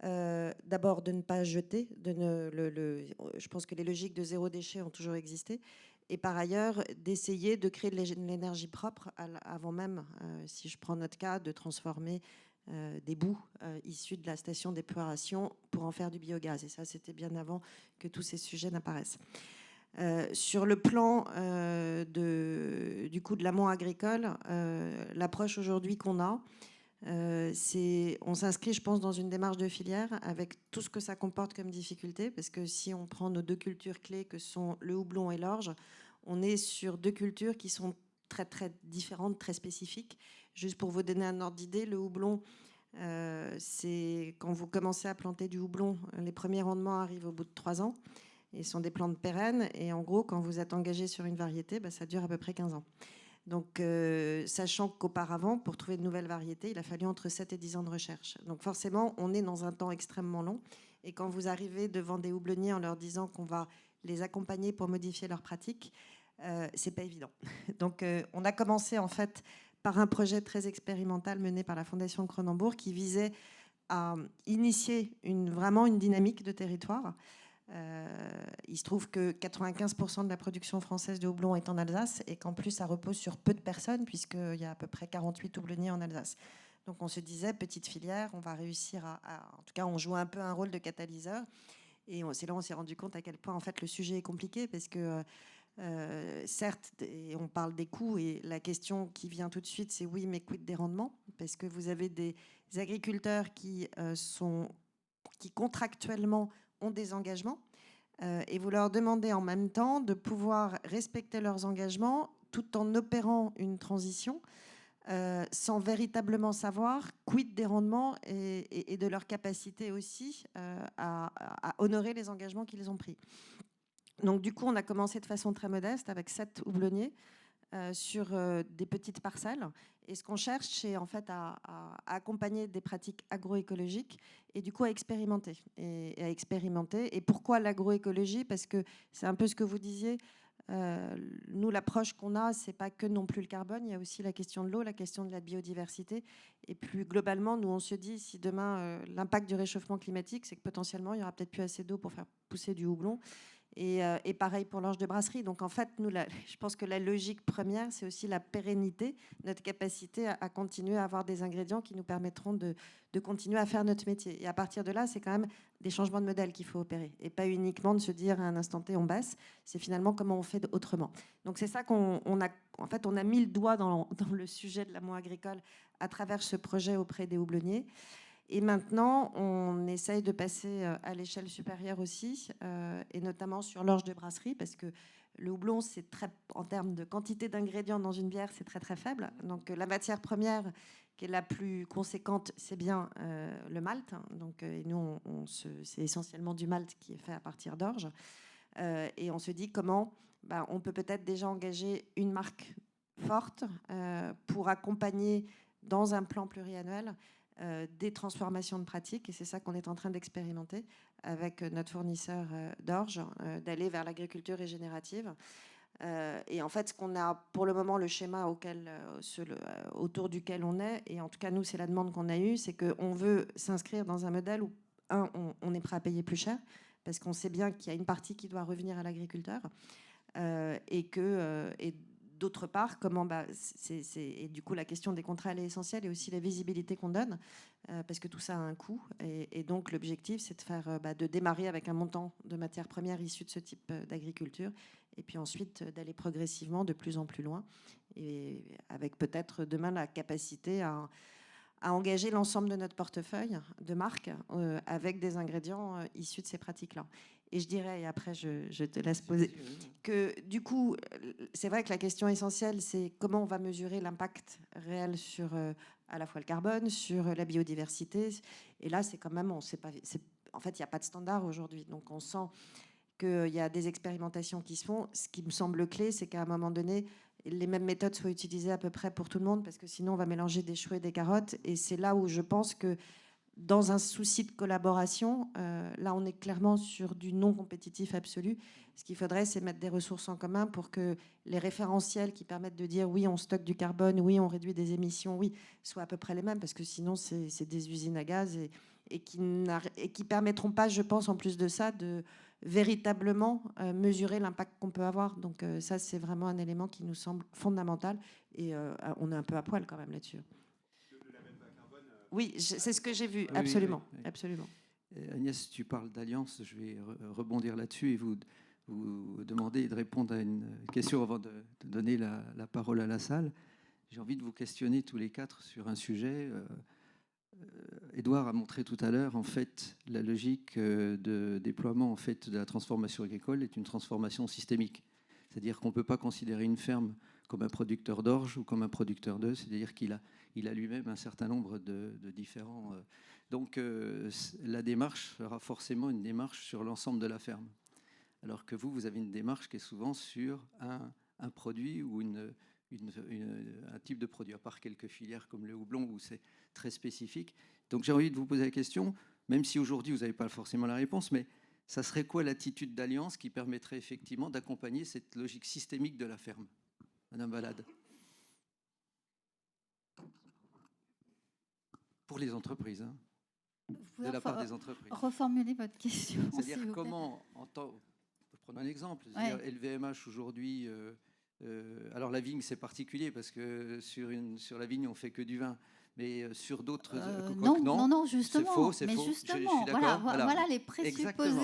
D'abord de ne pas jeter, je pense que les logiques de zéro déchet ont toujours existé, et par ailleurs d'essayer de créer de l'énergie propre avant même, si je prends notre cas, de transformer des boues issus de la station d'épuration pour en faire du biogaz. Et ça, c'était bien avant que tous ces sujets n'apparaissent. Sur le plan de l'amont agricole, l'approche aujourd'hui qu'on a, on s'inscrit, je pense, dans une démarche de filière avec tout ce que ça comporte comme difficulté, parce que si on prend nos deux cultures clés que sont le houblon et l'orge, on est sur deux cultures qui sont très très différentes, très spécifiques. Juste pour vous donner un ordre d'idée, le houblon, c'est quand vous commencez à planter du houblon, les premiers rendements arrivent au bout de 3 ans. Et sont des plantes pérennes. Et en gros, quand vous êtes engagé sur une variété, ça dure à peu près 15 ans. Donc, sachant qu'auparavant, pour trouver de nouvelles variétés, il a fallu entre 7 et 10 ans de recherche. Donc forcément, on est dans un temps extrêmement long. Et quand vous arrivez devant des houblonniers en leur disant qu'on va les accompagner pour modifier leurs pratiques, c'est pas évident. Donc, on a commencé en fait par un projet très expérimental mené par la Fondation Cronenbourg qui visait à initier vraiment une dynamique de territoire. Il se trouve que 95% de la production française de houblon est en Alsace et qu'en plus ça repose sur peu de personnes puisqu'il y a à peu près 48 houblonniers en Alsace. Donc on se disait, petite filière, on va réussir en tout cas on joue un peu un rôle de catalyseur. Et c'est là on s'est rendu compte à quel point en fait le sujet est compliqué parce que certes, et on parle des coûts et la question qui vient tout de suite c'est oui mais quid des rendements, parce que vous avez des agriculteurs qui contractuellement ont des engagements et vous leur demandez en même temps de pouvoir respecter leurs engagements tout en opérant une transition sans véritablement savoir quid des rendements et de leur capacité aussi à honorer les engagements qu'ils ont pris. Donc du coup, on a commencé de façon très modeste avec 7 houblonniers sur des petites parcelles. Et ce qu'on cherche, c'est en fait à accompagner des pratiques agroécologiques et du coup à expérimenter. Et pourquoi l'agroécologie? Parce que c'est un peu ce que vous disiez. Nous, l'approche qu'on a, c'est pas que non plus le carbone, il y a aussi la question de l'eau, la question de la biodiversité. Et plus globalement, nous, on se dit, si demain, l'impact du réchauffement climatique, c'est que potentiellement, il y aura peut-être plus assez d'eau pour faire pousser du houblon. Et pareil pour l'orge de brasserie. Donc en fait, je pense que la logique première, c'est aussi la pérennité, notre capacité à continuer à avoir des ingrédients qui nous permettront de continuer à faire notre métier. Et à partir de là, c'est quand même des changements de modèle qu'il faut opérer. Et pas uniquement de se dire à un instant T, on baisse. C'est finalement comment on fait autrement. Donc c'est ça qu'on a... En fait, on a mis le doigt dans le sujet de l'amont agricole à travers ce projet auprès des houblonniers. Et maintenant, on essaye de passer à l'échelle supérieure aussi, et notamment sur l'orge de brasserie, parce que le houblon, en termes de quantité d'ingrédients dans une bière, c'est très très faible. Donc la matière première qui est la plus conséquente, c'est bien le malt. Donc, et nous, c'est essentiellement du malt qui est fait à partir d'orge. Et on se dit comment on peut peut-être déjà engager une marque forte pour accompagner dans un plan pluriannuel des transformations de pratiques, et c'est ça qu'on est en train d'expérimenter avec notre fournisseur d'orge, d'aller vers l'agriculture régénérative. Et en fait, ce qu'on a pour le moment, le schéma autour duquel on est, et en tout cas nous, c'est la demande qu'on a eue, c'est qu'on veut s'inscrire dans un modèle où, on est prêt à payer plus cher, parce qu'on sait bien qu'il y a une partie qui doit revenir à l'agriculteur, et d'autre part, et du coup la question des contrats elle est essentielle, et aussi la visibilité qu'on donne, parce que tout ça a un coût, et donc l'objectif c'est de de démarrer avec un montant de matières premières issues de ce type d'agriculture, et puis ensuite d'aller progressivement de plus en plus loin, et avec peut-être demain la capacité à engager l'ensemble de notre portefeuille de marques avec des ingrédients issus de ces pratiques-là. Et je dirais, et après je te laisse poser, que du coup, c'est vrai que la question essentielle, c'est comment on va mesurer l'impact réel sur à la fois le carbone, sur la biodiversité. Et là, c'est quand même, en fait, il n'y a pas de standard aujourd'hui. Donc on sent qu'il y a des expérimentations qui se font. Ce qui me semble clé, c'est qu'à un moment donné, les mêmes méthodes soient utilisées à peu près pour tout le monde, parce que sinon on va mélanger des choux et des carottes. Et c'est là où je pense que dans un souci de collaboration, là on est clairement sur du non compétitif absolu. Ce qu'il faudrait, c'est mettre des ressources en commun pour que les référentiels qui permettent de dire oui, on stocke du carbone, oui, on réduit des émissions, oui, soient à peu près les mêmes, parce que sinon c'est des usines à gaz et qui permettront pas, je pense, en plus de ça, de véritablement mesurer l'impact qu'on peut avoir. Donc ça, c'est vraiment un élément qui nous semble fondamental, et on est un peu à poil quand même là-dessus. Oui, c'est ce que j'ai vu, absolument, oui. absolument. Agnès, tu parles d'alliance, je vais rebondir là-dessus, et vous vous demander de répondre à une question avant de donner la parole à la salle. J'ai envie de vous questionner tous les quatre sur un sujet. Édouard a montré tout à l'heure, en fait, la logique de déploiement en fait, de la transformation agricole est une transformation systémique. C'est-à-dire qu'on ne peut pas considérer une ferme comme un producteur d'orge ou comme un producteur d'œufs, c'est-à-dire qu'il a lui-même un certain nombre de différents... Donc la démarche sera forcément une démarche sur l'ensemble de la ferme. Alors que vous avez une démarche qui est souvent sur un produit ou un type de produit, à part quelques filières comme le houblon où c'est très spécifique. Donc j'ai envie de vous poser la question, même si aujourd'hui vous n'avez pas forcément la réponse, mais ça serait quoi l'attitude d'alliance qui permettrait effectivement d'accompagner cette logique systémique de la ferme? Madame Valade. Pour les entreprises, hein, de la part des entreprises. Reformuler votre question. C'est-à-dire comment, prenons un exemple, LVMH aujourd'hui, alors la vigne c'est particulier parce que sur la vigne on fait que du vin, mais sur d'autres non, justement, c'est faux, c'est mais faux. Justement, je suis voilà les présupposés. Exactement, vous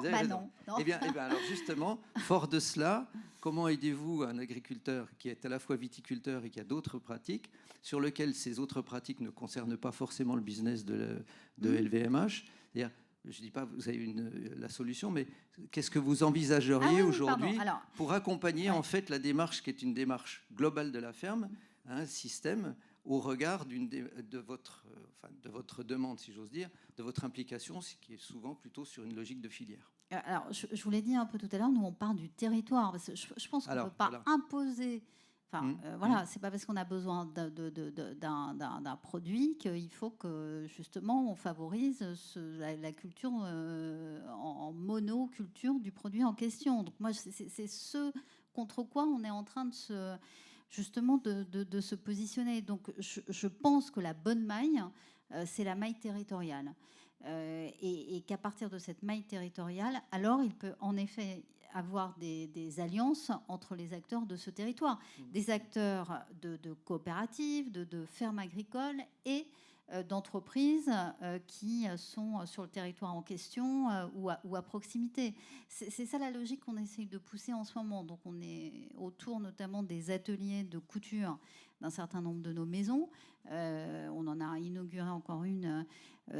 avez raison. Non. Eh bien, alors justement, fort de cela, comment aidez-vous un agriculteur qui est à la fois viticulteur et qui a d'autres pratiques, sur lesquelles ces autres pratiques ne concernent pas forcément le business de LVMH? C'est-à-dire, je ne dis pas que vous avez la solution, mais qu'est-ce que vous envisageriez aujourd'hui pour accompagner en fait la démarche qui est une démarche globale de la ferme, un système au regard de votre demande, si j'ose dire, de votre implication, ce qui est souvent plutôt sur une logique de filière. Alors, je vous l'ai dit un peu tout à l'heure, nous on part du territoire, parce que je pense qu'on ne peut pas imposer. C'est pas parce qu'on a besoin d'un produit qu'il faut que justement on favorise la culture en monoculture du produit en question. Donc moi, c'est ce contre quoi on est en train de se positionner. Donc je pense que la bonne maille, c'est la maille territoriale. Et qu'à partir de cette maille territoriale, alors il peut en effet avoir des alliances entre les acteurs de ce territoire, des acteurs de coopératives, de fermes agricoles et d'entreprises qui sont sur le territoire en question ou à proximité. C'est ça la logique qu'on essaye de pousser en ce moment. Donc on est autour notamment des ateliers de couture d'un certain nombre de nos maisons. On en a inauguré encore une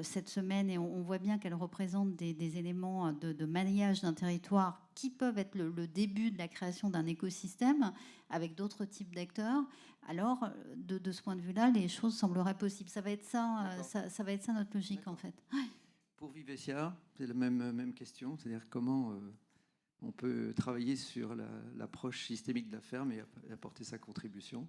cette semaine et on voit bien qu'elle représente des éléments de maillage d'un territoire qui peuvent être le début de la création d'un écosystème avec d'autres types d'acteurs. Alors, de ce point de vue-là, les choses sembleraient possibles. Ça va être ça, ça va être ça notre logique en fait. Ouais. Pour Vivescia, c'est la même question, c'est-à-dire comment on peut travailler sur l'approche systémique de la ferme et apporter sa contribution.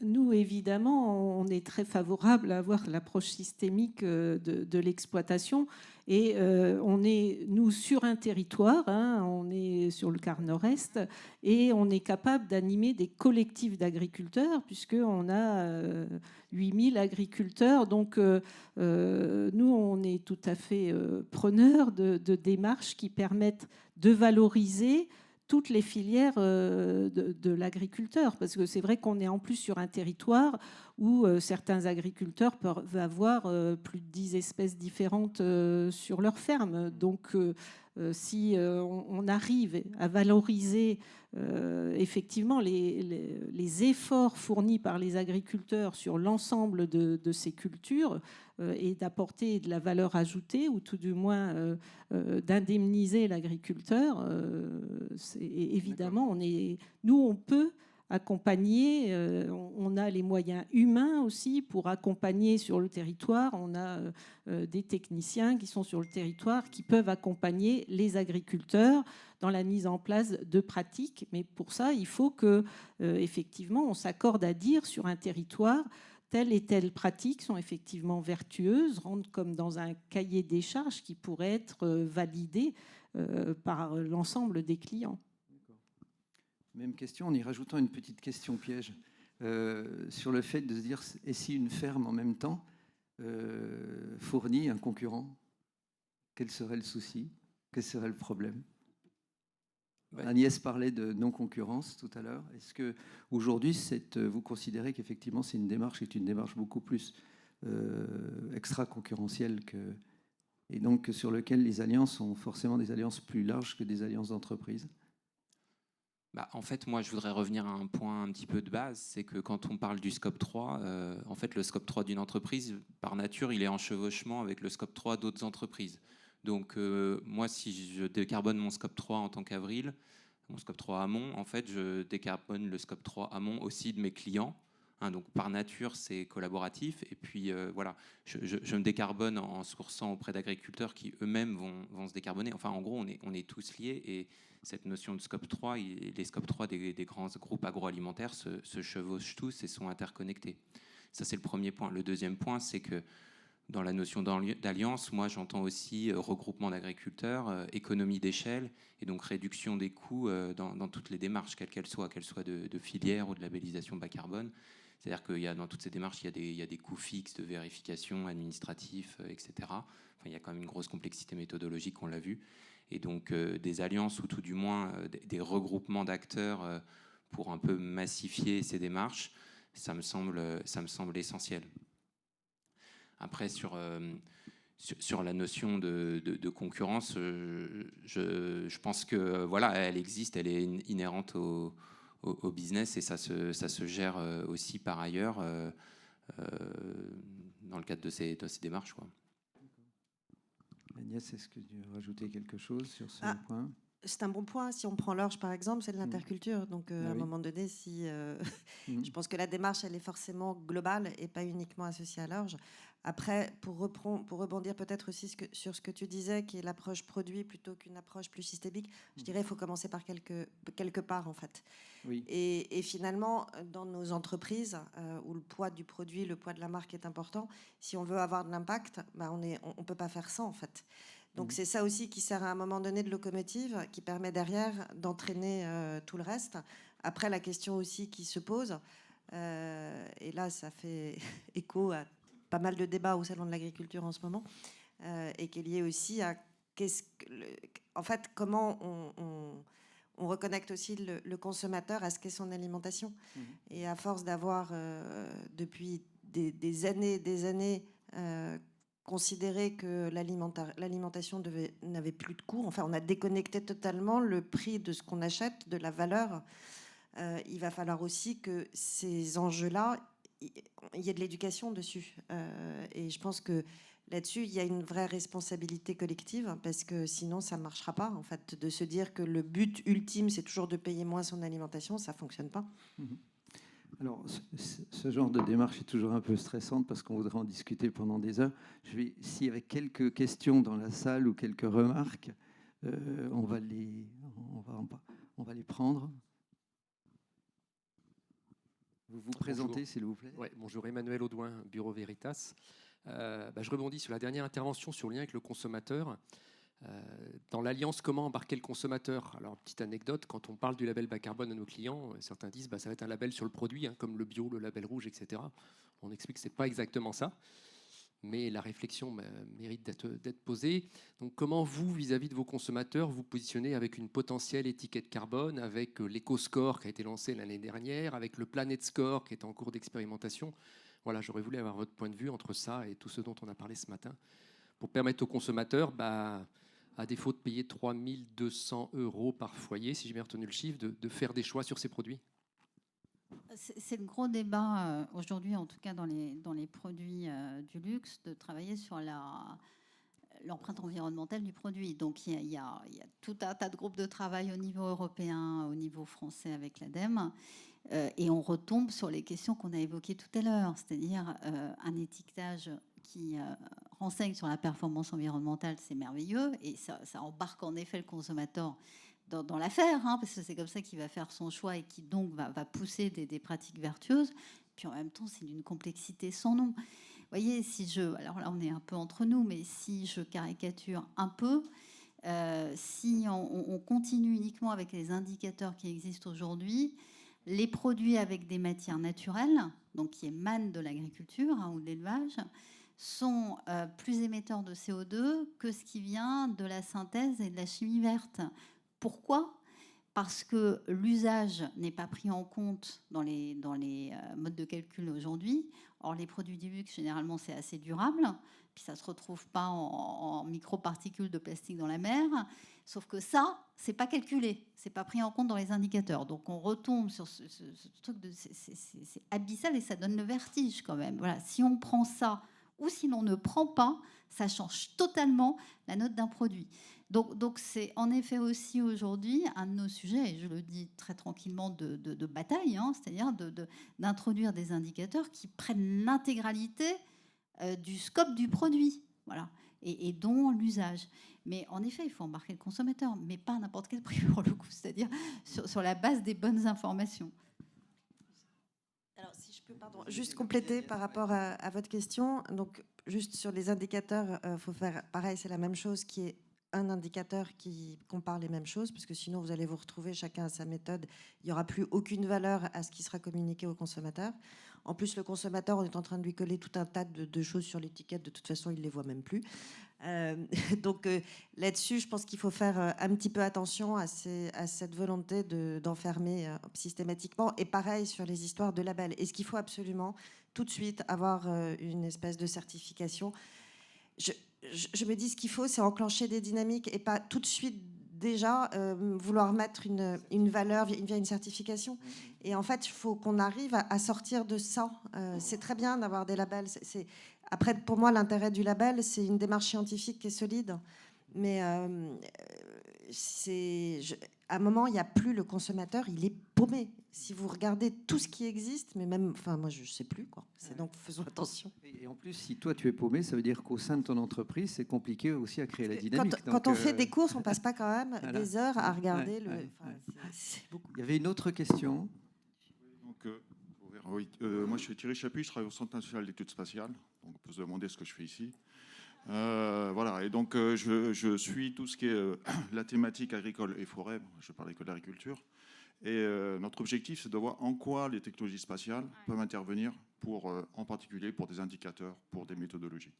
Nous, évidemment, on est très favorable à avoir l'approche systémique de l'exploitation. Et on est, nous, sur un territoire, on est sur le quart nord-est, et on est capable d'animer des collectifs d'agriculteurs, puisqu'on a 8000 agriculteurs. Donc, nous, on est tout à fait preneurs de démarches qui permettent de valoriser toutes les filières de l'agriculteur. Parce que c'est vrai qu'on est en plus sur un territoire où certains agriculteurs peuvent avoir plus de 10 espèces différentes sur leur ferme. Donc, si on arrive à valoriser effectivement les efforts fournis par les agriculteurs sur l'ensemble de ces cultures et d'apporter de la valeur ajoutée, ou tout du moins d'indemniser l'agriculteur, évidemment, on peut accompagner, on a les moyens humains aussi pour accompagner sur le territoire. On a des techniciens qui sont sur le territoire qui peuvent accompagner les agriculteurs dans la mise en place de pratiques. Mais pour ça, il faut que effectivement, on s'accorde à dire sur un territoire telle et telle pratique sont effectivement vertueuses, rentrent comme dans un cahier des charges qui pourrait être validé par l'ensemble des clients. Même question, en y rajoutant une petite question piège sur le fait de se dire, et si une ferme en même temps fournit un concurrent, quel serait le souci? Quel serait le problème? Agnès parlait de non-concurrence tout à l'heure. Est-ce qu'aujourd'hui, vous considérez qu'effectivement, c'est une démarche beaucoup plus extra-concurrentielle et donc sur lequel les alliances sont forcément des alliances plus larges que des alliances d'entreprise. En fait, moi, je voudrais revenir à un point un petit peu de base, c'est que quand on parle du scope 3, en fait, le scope 3 d'une entreprise, par nature, il est en chevauchement avec le scope 3 d'autres entreprises. Donc, moi, si je décarbone mon scope 3 en tant qu'Avril, mon scope 3 amont, en fait, je décarbone le scope 3 amont aussi de mes clients. Hein, donc, par nature, c'est collaboratif. Et puis, voilà, je me décarbone en sourçant auprès d'agriculteurs qui eux-mêmes vont se décarboner. Enfin, en gros, on est tous liés. Et cette notion de scope 3, les scope 3 des grands groupes agroalimentaires se chevauchent tous et sont interconnectés. Ça, c'est le premier point. Le deuxième point, c'est que dans la notion d'alliance, moi, j'entends aussi regroupement d'agriculteurs, économie d'échelle et donc réduction des coûts dans toutes les démarches, quelles qu'elles soient de filière ou de labellisation bas carbone. C'est-à-dire que dans toutes ces démarches, il y a des coûts fixes de vérification, administratifs, etc. Enfin, il y a quand même une grosse complexité méthodologique, on l'a vu. Et donc des alliances ou tout du moins des regroupements d'acteurs pour un peu massifier ces démarches, ça me semble essentiel. Après, sur la notion de concurrence, je pense que voilà, elle existe, elle est inhérente au business et ça se gère aussi par ailleurs dans le cadre de ces démarches, quoi. Agnès, est-ce que tu veux rajouter quelque chose sur ce Ah, point? C'est un bon point. Si on prend l'orge, par exemple, c'est de l'interculture. Donc, à un moment donné, je pense que la démarche, elle est forcément globale et pas uniquement associée à l'orge. Après, pour rebondir peut-être aussi sur ce que tu disais, qui est l'approche produit plutôt qu'une approche plus systémique, je dirais qu'il faut commencer par quelque part, en fait. Oui. Et finalement, dans nos entreprises, où le poids du produit, le poids de la marque est important, si on veut avoir de l'impact, on peut pas faire sans, en fait. Donc c'est ça aussi qui sert à un moment donné de locomotive, qui permet derrière d'entraîner tout le reste. Après, la question aussi qui se pose, et là ça fait écho à pas mal de débats au Salon de l'Agriculture en ce moment, et qui est lié aussi à en fait, comment on reconnecte aussi le consommateur à ce qu'est son alimentation. Et à force d'avoir depuis des années considérer que l'alimentation n'avait plus de cours. Enfin, on a déconnecté totalement le prix de ce qu'on achète, de la valeur. Il va falloir aussi que ces enjeux-là, il y ait de l'éducation dessus. Et je pense que là-dessus, il y a une vraie responsabilité collective, parce que sinon, ça ne marchera pas. En fait, de se dire que le but ultime, c'est toujours de payer moins son alimentation, ça ne fonctionne pas. Alors, ce genre de démarche est toujours un peu stressante parce qu'on voudrait en discuter pendant des heures. S'il y avait quelques questions dans la salle ou quelques remarques, on va les prendre. Vous vous présentez, s'il vous plaît. Ouais, bonjour, Emmanuel Audouin, Bureau Veritas. Je rebondis sur la dernière intervention sur le lien avec le consommateur. Dans l'alliance, comment embarquer le consommateur? Alors, petite anecdote, quand on parle du label bas carbone à nos clients, certains disent ça va être un label sur le produit, comme le bio, le label rouge, etc. On explique que ce n'est pas exactement ça, mais la réflexion mérite d'être posée. Donc, comment vous, vis-à-vis de vos consommateurs, vous positionnez avec une potentielle étiquette carbone, avec l'EcoScore qui a été lancé l'année dernière, avec le Planet Score qui est en cours d'expérimentation? Voilà, j'aurais voulu avoir votre point de vue entre ça et tout ce dont on a parlé ce matin, pour permettre aux consommateurs, à défaut de payer 3 200 € par foyer, si j'ai bien retenu le chiffre, de faire des choix sur ces produits. C'est le gros débat aujourd'hui, en tout cas dans les produits du luxe, de travailler sur l'empreinte environnementale du produit. Donc il y a tout un tas de groupes de travail au niveau européen, au niveau français avec l'ADEME, et on retombe sur les questions qu'on a évoquées tout à l'heure, c'est-à-dire un étiquetage qui renseigne sur la performance environnementale, c'est merveilleux, et ça embarque en effet le consommateur dans l'affaire, parce que c'est comme ça qu'il va faire son choix et qui donc va pousser des pratiques vertueuses. Puis en même temps, c'est d'une complexité sans nom. Vous voyez, alors là on est un peu entre nous, mais si je caricature un peu, si on continue uniquement avec les indicateurs qui existent aujourd'hui, les produits avec des matières naturelles, donc qui émanent de l'agriculture ou de l'élevage, sont plus émetteurs de CO2 que ce qui vient de la synthèse et de la chimie verte. Pourquoi ? parce que l'usage n'est pas pris en compte dans les modes de calcul aujourd'hui. Or, les produits du luxe, généralement, c'est assez durable, puis ça ne se retrouve pas en microparticules de plastique dans la mer. Sauf que ça, c'est pas calculé, c'est pas pris en compte dans les indicateurs. Donc on retombe sur ce truc de c'est abyssal et ça donne le vertige quand même. Voilà, si on prend ça ou si l'on ne prend pas, ça change totalement la note d'un produit. Donc c'est en effet aussi aujourd'hui un de nos sujets, et je le dis très tranquillement, de bataille, hein, c'est-à-dire d'introduire des indicateurs qui prennent l'intégralité du scope du produit, voilà, et dont l'usage. Mais en effet, il faut embarquer le consommateur, mais pas à n'importe quel prix pour le coup, c'est-à-dire sur la base des bonnes informations. Alors, si je peux, pardon, juste compléter par rapport à votre question. Donc, juste sur les indicateurs, faut faire pareil, c'est la même chose, qui est un indicateur qui compare les mêmes choses, parce que sinon vous allez vous retrouver chacun à sa méthode. Il n'y aura plus aucune valeur à ce qui sera communiqué au consommateur. En plus, le consommateur, on est en train de lui coller tout un tas de choses sur l'étiquette. De toute façon, il ne les voit même plus. Donc là-dessus, je pense qu'il faut faire un petit peu attention à cette volonté d'enfermer systématiquement. Et pareil sur les histoires de labels. Est-ce qu'il faut absolument tout de suite avoir une espèce de certification ? Je me dis ce qu'il faut, c'est enclencher des dynamiques et pas tout de suite déjà vouloir mettre une valeur via une certification. Et en fait, il faut qu'on arrive à sortir de ça. C'est très bien d'avoir des labels. Après, pour moi, l'intérêt du label, c'est une démarche scientifique qui est solide. Mais à un moment, il n'y a plus le consommateur, il est paumé. Si vous regardez tout ce qui existe, mais même, enfin, moi, je ne sais plus, quoi. Donc, faisons attention. Et en plus, si toi, tu es paumé, ça veut dire qu'au sein de ton entreprise, c'est compliqué aussi à créer la dynamique. Quand on fait des courses, on ne passe pas quand même voilà. des heures à regarder C'est beaucoup. Il y avait une autre question. Donc, oui. Moi, je suis Thierry Chapuis, je travaille au Centre national d'études spatiales. Donc, on peut se demander ce que je fais ici. Voilà. Et donc, je suis tout ce qui est la thématique agricole et forêt. Je parlais que de l'agriculture. Et notre objectif, c'est de voir en quoi les technologies spatiales peuvent intervenir en particulier pour des indicateurs, pour des méthodologies.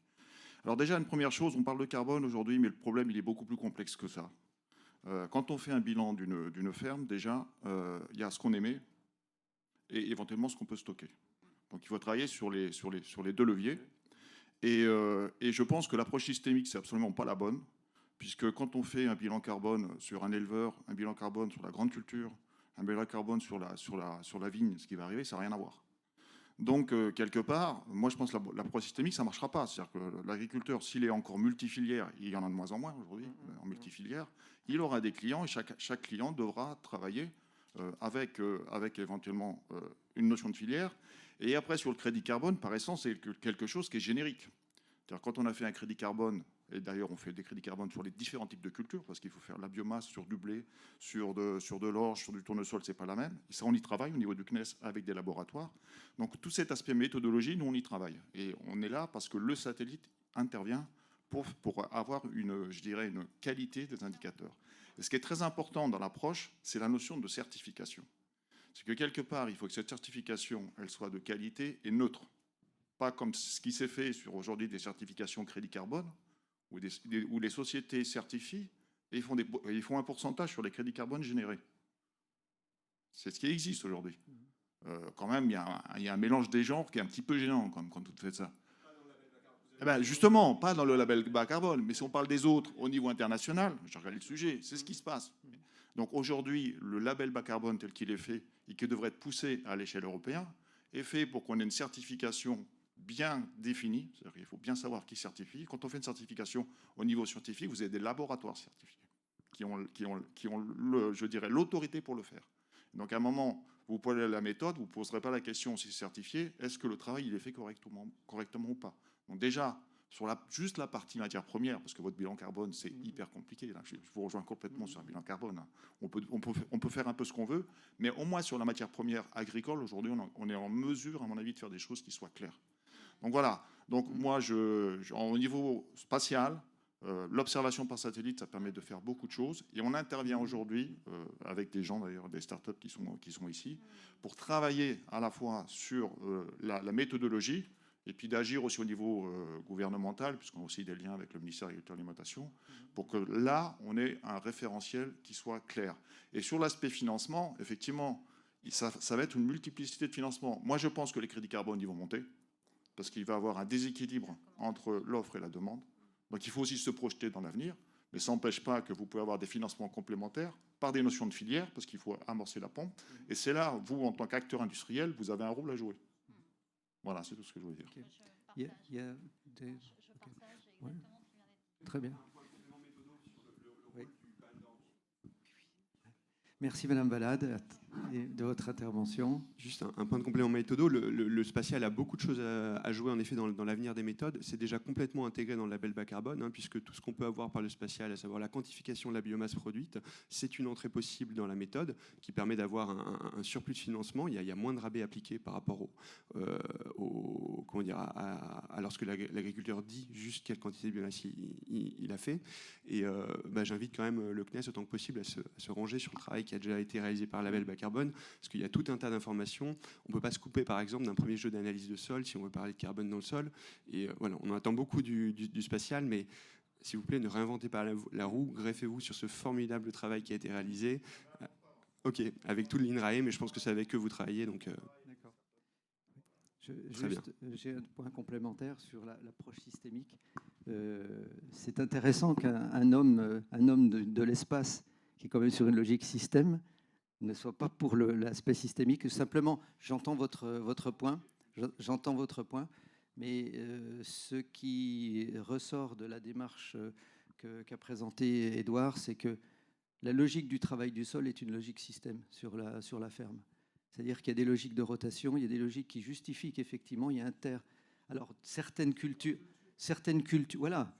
Alors déjà, une première chose, on parle de carbone aujourd'hui, mais le problème, il est beaucoup plus complexe que ça. Quand on fait un bilan d'une ferme, déjà, il y a ce qu'on émet et éventuellement ce qu'on peut stocker. Donc il faut travailler sur les deux leviers. Et je pense que l'approche systémique, c'est absolument pas la bonne, puisque quand on fait un bilan carbone sur un éleveur, un bilan carbone sur la grande culture, un bilan carbone sur la vigne, ce qui va arriver, ça n'a rien à voir. Donc, quelque part, moi je pense que l'approche systémique, ça ne marchera pas. C'est-à-dire que l'agriculteur, s'il est encore multifilière, il y en a de moins en moins aujourd'hui, en multifilière, il aura des clients et chaque client devra travailler avec éventuellement une notion de filière. Et après, sur le crédit carbone, par essence, c'est quelque chose qui est générique. C'est-à-dire quand on a fait un crédit carbone, et d'ailleurs on fait des crédits carbone sur les différents types de cultures, parce qu'il faut faire la biomasse sur du blé, sur de l'orge, sur du tournesol, c'est pas la même. Et ça, on y travaille au niveau du CNES avec des laboratoires. Donc tout cet aspect méthodologie, nous on y travaille. Et on est là parce que le satellite intervient pour avoir une qualité des indicateurs. Et ce qui est très important dans l'approche, c'est la notion de certification. C'est que quelque part, il faut que cette certification, elle soit de qualité et neutre. Pas comme ce qui s'est fait sur aujourd'hui des certifications crédit carbone, où les sociétés certifient et ils font un pourcentage sur les crédits carbone générés. C'est ce qui existe aujourd'hui. Quand même, il y a un mélange des genres qui est un petit peu gênant quand vous faites ça. Eh ben justement, pas dans le label bas carbone, mais si on parle des autres au niveau international, j'ai regardé le sujet, c'est ce qui se passe. Donc aujourd'hui, le label bas carbone tel qu'il est fait et qui devrait être poussé à l'échelle européenne est fait pour qu'on ait une certification bien définie, c'est-à-dire qu'il faut bien savoir qui certifie. Quand on fait une certification au niveau scientifique, vous avez des laboratoires certifiés qui ont l'autorité pour le faire. Donc à un moment, vous pouvez la méthode, vous ne poserez pas la question si c'est certifié, est-ce que le travail il est fait correctement ou pas. Donc déjà, sur juste la partie matière première, parce que votre bilan carbone, c'est hyper compliqué. Là. Je vous rejoins complètement sur un bilan carbone. On peut faire un peu ce qu'on veut, mais au moins sur la matière première agricole, aujourd'hui, on est en mesure, à mon avis, de faire des choses qui soient claires. Donc voilà. Donc moi, au niveau spatial, l'observation par satellite, ça permet de faire beaucoup de choses. Et on intervient aujourd'hui, avec des gens d'ailleurs, des startups qui sont ici, pour travailler à la fois sur la méthodologie et puis d'agir aussi au niveau gouvernemental, puisqu'on a aussi des liens avec le ministère de l'Agriculture et de l'Alimentation, pour que là, on ait un référentiel qui soit clair. Et sur l'aspect financement, effectivement, ça va être une multiplicité de financements. Moi, je pense que les crédits carbone, ils vont monter, parce qu'il va y avoir un déséquilibre entre l'offre et la demande. Donc il faut aussi se projeter dans l'avenir, mais ça n'empêche pas que vous pouvez avoir des financements complémentaires par des notions de filière, parce qu'il faut amorcer la pompe. Et c'est là, vous, en tant qu'acteur industriel, vous avez un rôle à jouer. Voilà, c'est tout ce que je voulais dire. Okay. Il y a des... Okay. Ouais. Très bien. Oui. Merci Madame Balade de votre intervention. Juste un point de complément méthodo. Le spatial a beaucoup de choses à jouer en effet dans l'avenir des méthodes. C'est déjà complètement intégré dans le label bas carbone, hein, puisque tout ce qu'on peut avoir par le spatial, à savoir la quantification de la biomasse produite, c'est une entrée possible dans la méthode qui permet d'avoir un surplus de financement. Il y a moins de rabais appliqués par rapport comment dire, à lorsque l'agriculteur dit juste quelle quantité de biomasse il a fait. Et j'invite quand même le CNES autant que possible à se ranger sur le travail qui a déjà été réalisé par Label Bas Carbone, parce qu'il y a tout un tas d'informations. On ne peut pas se couper, par exemple, d'un premier jeu d'analyse de sol si on veut parler de carbone dans le sol. Et voilà, on attend beaucoup du spatial, mais s'il vous plaît, ne réinventez pas la roue, greffez-vous sur ce formidable travail qui a été réalisé. Ok, avec tout l'INRAE, mais je pense que c'est avec eux que vous travaillez. Donc, d'accord. J'ai un point complémentaire sur l'approche systémique. C'est intéressant qu'un homme de l'espace, qui est quand même sur une logique système, ne soit pas pour l'aspect systémique. Simplement, j'entends votre point, mais ce qui ressort de la démarche qu'a présentée Édouard, c'est que la logique du travail du sol est une logique système sur la ferme. C'est-à-dire qu'il y a des logiques de rotation, il y a des logiques qui justifient qu'effectivement, il y a Alors, certaines cultures, voilà,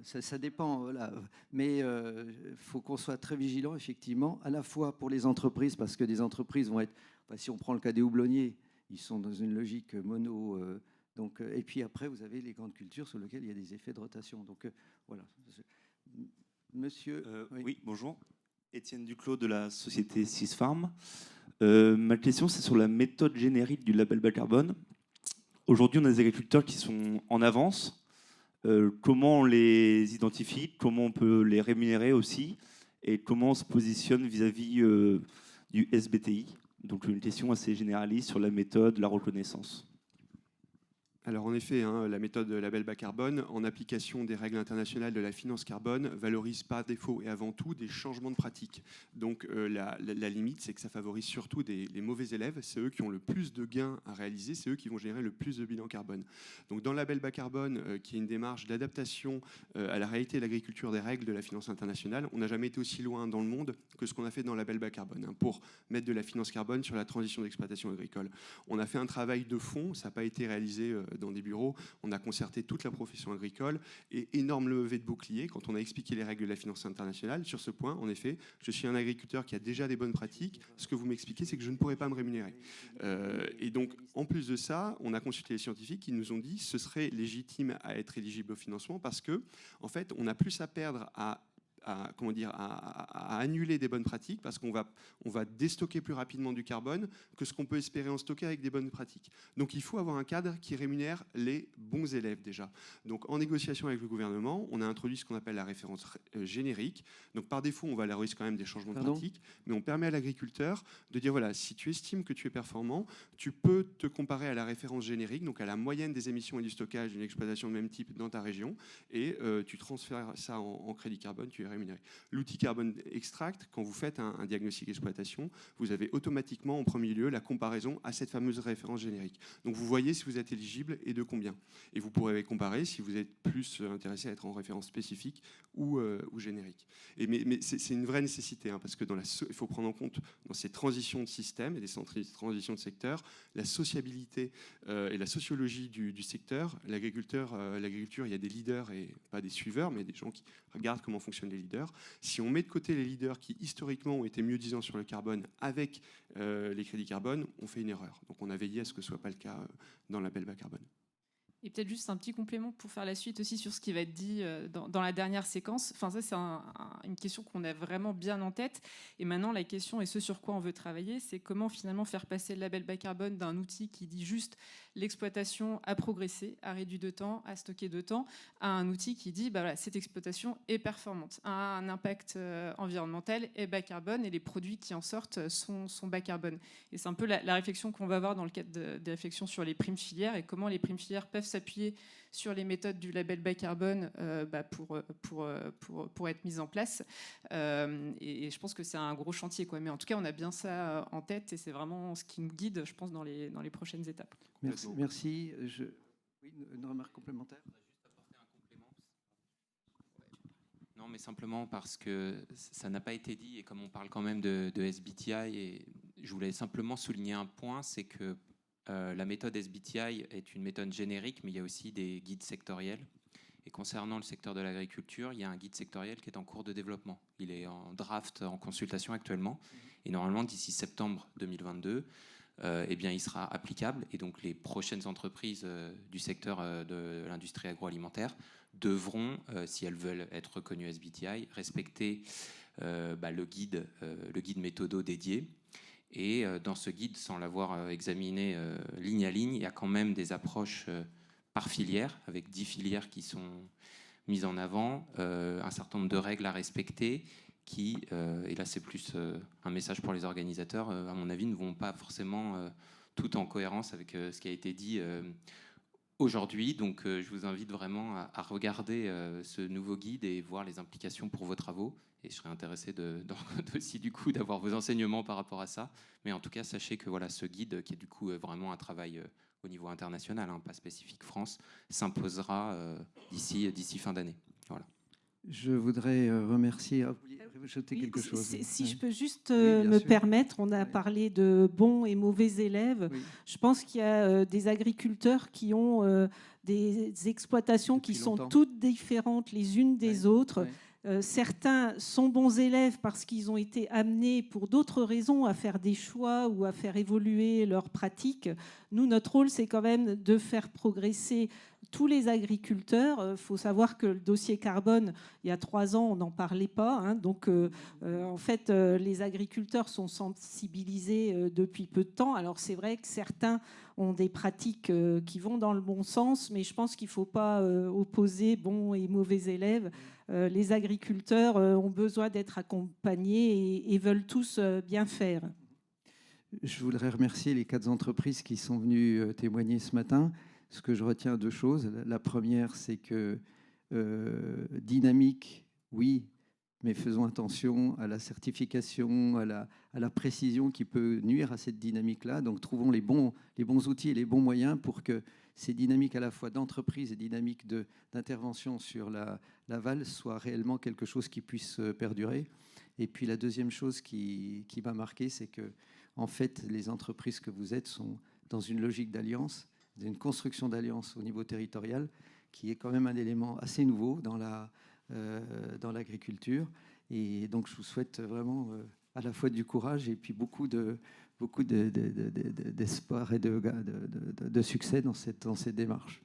ça dépend. Voilà. Mais il faut qu'on soit très vigilant, effectivement, à la fois pour les entreprises, parce que des entreprises vont être, si on prend le cas des houblonniers, ils sont dans une logique mono. Et puis après, vous avez les grandes cultures sur lesquelles il y a des effets de rotation. Donc voilà. Monsieur. Oui, bonjour. Étienne Duclos de la société Sysfarm. Ma question, c'est sur la méthode générique du label bas carbone. Aujourd'hui, on a des agriculteurs qui sont en avance. Comment on les identifie, comment on peut les rémunérer aussi, et comment on se positionne vis-à-vis du SBTI. Donc une question assez généraliste sur la méthode, la reconnaissance. Alors en effet, la méthode label bas carbone, en application des règles internationales de la finance carbone, valorise par défaut et avant tout des changements de pratiques. Donc la limite, c'est que ça favorise surtout les mauvais élèves. C'est eux qui ont le plus de gains à réaliser, c'est eux qui vont générer le plus de bilan carbone. Donc dans le label bas carbone, qui est une démarche d'adaptation à la réalité de l'agriculture des règles de la finance internationale, on n'a jamais été aussi loin dans le monde que ce qu'on a fait dans le label bas carbone, pour mettre de la finance carbone sur la transition d'exploitation agricole. On a fait un travail de fond, ça n'a pas été réalisé dans des bureaux, on a concerté toute la profession agricole et énorme levée de bouclier quand on a expliqué les règles de la finance internationale. Sur ce point, en effet, je suis un agriculteur qui a déjà des bonnes pratiques. Ce que vous m'expliquez, c'est que je ne pourrais pas me rémunérer. Et donc, en plus de ça, on a consulté les scientifiques qui nous ont dit que ce serait légitime à être éligible au financement parce que, en fait, on a plus à perdre à annuler des bonnes pratiques parce qu'on va déstocker plus rapidement du carbone que ce qu'on peut espérer en stocker avec des bonnes pratiques. Donc il faut avoir un cadre qui rémunère les bons élèves déjà. Donc en négociation avec le gouvernement, on a introduit ce qu'on appelle la référence générique. Donc par défaut, on valorise quand même des changements de pratiques, mais on permet à l'agriculteur de dire voilà, si tu estimes que tu es performant, tu peux te comparer à la référence générique, donc à la moyenne des émissions et du stockage d'une exploitation de même type dans ta région, et tu transfères ça en crédit carbone, tu es rémunéré. L'outil Carbon Extract, quand vous faites un diagnostic d'exploitation, vous avez automatiquement en premier lieu la comparaison à cette fameuse référence générique. Donc vous voyez si vous êtes éligible et de combien. Et vous pourrez comparer si vous êtes plus intéressé à être en référence spécifique ou générique. Mais c'est une vraie nécessité, parce que il faut prendre en compte dans ces transitions de système et des transitions de secteur, la sociabilité et la sociologie du secteur. L'agriculture, il y a des leaders et pas des suiveurs, mais des gens qui regardent comment fonctionnent les leaders. Si on met de côté les leaders qui historiquement ont été mieux disants sur le carbone avec les crédits carbone, on fait une erreur. Donc on a veillé à ce que ce ne soit pas le cas dans le label bas carbone. Et peut-être juste un petit complément pour faire la suite aussi sur ce qui va être dit dans la dernière séquence. Enfin, ça, c'est une question qu'on a vraiment bien en tête. Et maintenant, la question, et ce sur quoi on veut travailler, c'est comment finalement faire passer le label bas carbone d'un outil qui dit juste l'exploitation a progressé, a réduit de temps, a stocké de temps, à un outil qui dit, bah voilà, cette exploitation est performante, a un impact environnemental, est bas carbone, et les produits qui en sortent sont bas carbone. Et c'est un peu la réflexion qu'on va avoir dans le cadre des réflexions sur les primes filières et comment les primes filières peuvent s'appuyer sur les méthodes du label bas carbone pour être mises en place. Et je pense que c'est un gros chantier, quoi. Mais en tout cas, on a bien ça en tête et c'est vraiment ce qui nous guide, je pense, dans les prochaines étapes. Merci. Oui, une remarque complémentaire. Non, mais simplement parce que ça n'a pas été dit, et comme on parle quand même de SBTI, et je voulais simplement souligner un point, c'est que la méthode SBTI est une méthode générique, mais il y a aussi des guides sectoriels. Et concernant le secteur de l'agriculture, il y a un guide sectoriel qui est en cours de développement. Il est en draft, en consultation actuellement. Et normalement, d'ici septembre 2022, eh bien, il sera applicable. Et donc, les prochaines entreprises du secteur de l'industrie agroalimentaire devront, si elles veulent être reconnues SBTI, respecter le guide méthodo dédié. Et dans ce guide, sans l'avoir examiné ligne à ligne, il y a quand même des approches par filière, avec 10 filières qui sont mises en avant, un certain nombre de règles à respecter qui, et là c'est plus un message pour les organisateurs, à mon avis, ne vont pas forcément tout en cohérence avec ce qui a été dit aujourd'hui. Donc je vous invite vraiment à regarder ce nouveau guide et voir les implications pour vos travaux. Et je serais intéressé aussi du coup d'avoir vos enseignements par rapport à ça. Mais en tout cas, sachez que voilà, ce guide, qui est du coup vraiment un travail au niveau international, pas spécifique France, s'imposera d'ici fin d'année. Voilà. Je voudrais remercier. Vous vouliez rajouter quelque chose? Si je peux juste me permettre, on a parlé de bons et mauvais élèves. Oui. Je pense qu'il y a des agriculteurs qui ont des exploitations Depuis qui sont longtemps. toutes différentes les unes des autres. Certains sont bons élèves parce qu'ils ont été amenés pour d'autres raisons à faire des choix ou à faire évoluer leurs pratiques. Nous, notre rôle, c'est quand même de faire progresser tous les agriculteurs. Il faut savoir que le dossier carbone, il y a 3 ans, on n'en parlait pas. Donc, en fait, les agriculteurs sont sensibilisés depuis peu de temps. Alors, c'est vrai que certains ont des pratiques qui vont dans le bon sens, mais je pense qu'il ne faut pas opposer bons et mauvais élèves. Les agriculteurs ont besoin d'être accompagnés et veulent tous bien faire. Je voudrais remercier les 4 entreprises qui sont venues témoigner ce matin. Ce que je retiens, 2 choses. La première, c'est que dynamique, oui, mais faisons attention à la certification, à la précision qui peut nuire à cette dynamique-là. Donc trouvons les bons outils et les bons moyens pour que ces dynamiques à la fois d'entreprise et dynamiques d'intervention sur l'aval soient réellement quelque chose qui puisse perdurer. Et puis la deuxième chose qui m'a marqué, c'est que en fait, les entreprises que vous êtes sont dans une logique d'alliance, d'une construction d'alliance au niveau territorial, qui est quand même un élément assez nouveau dans l'agriculture. Et donc, je vous souhaite vraiment à la fois du courage et puis beaucoup d'espoir et de succès dans cette démarche.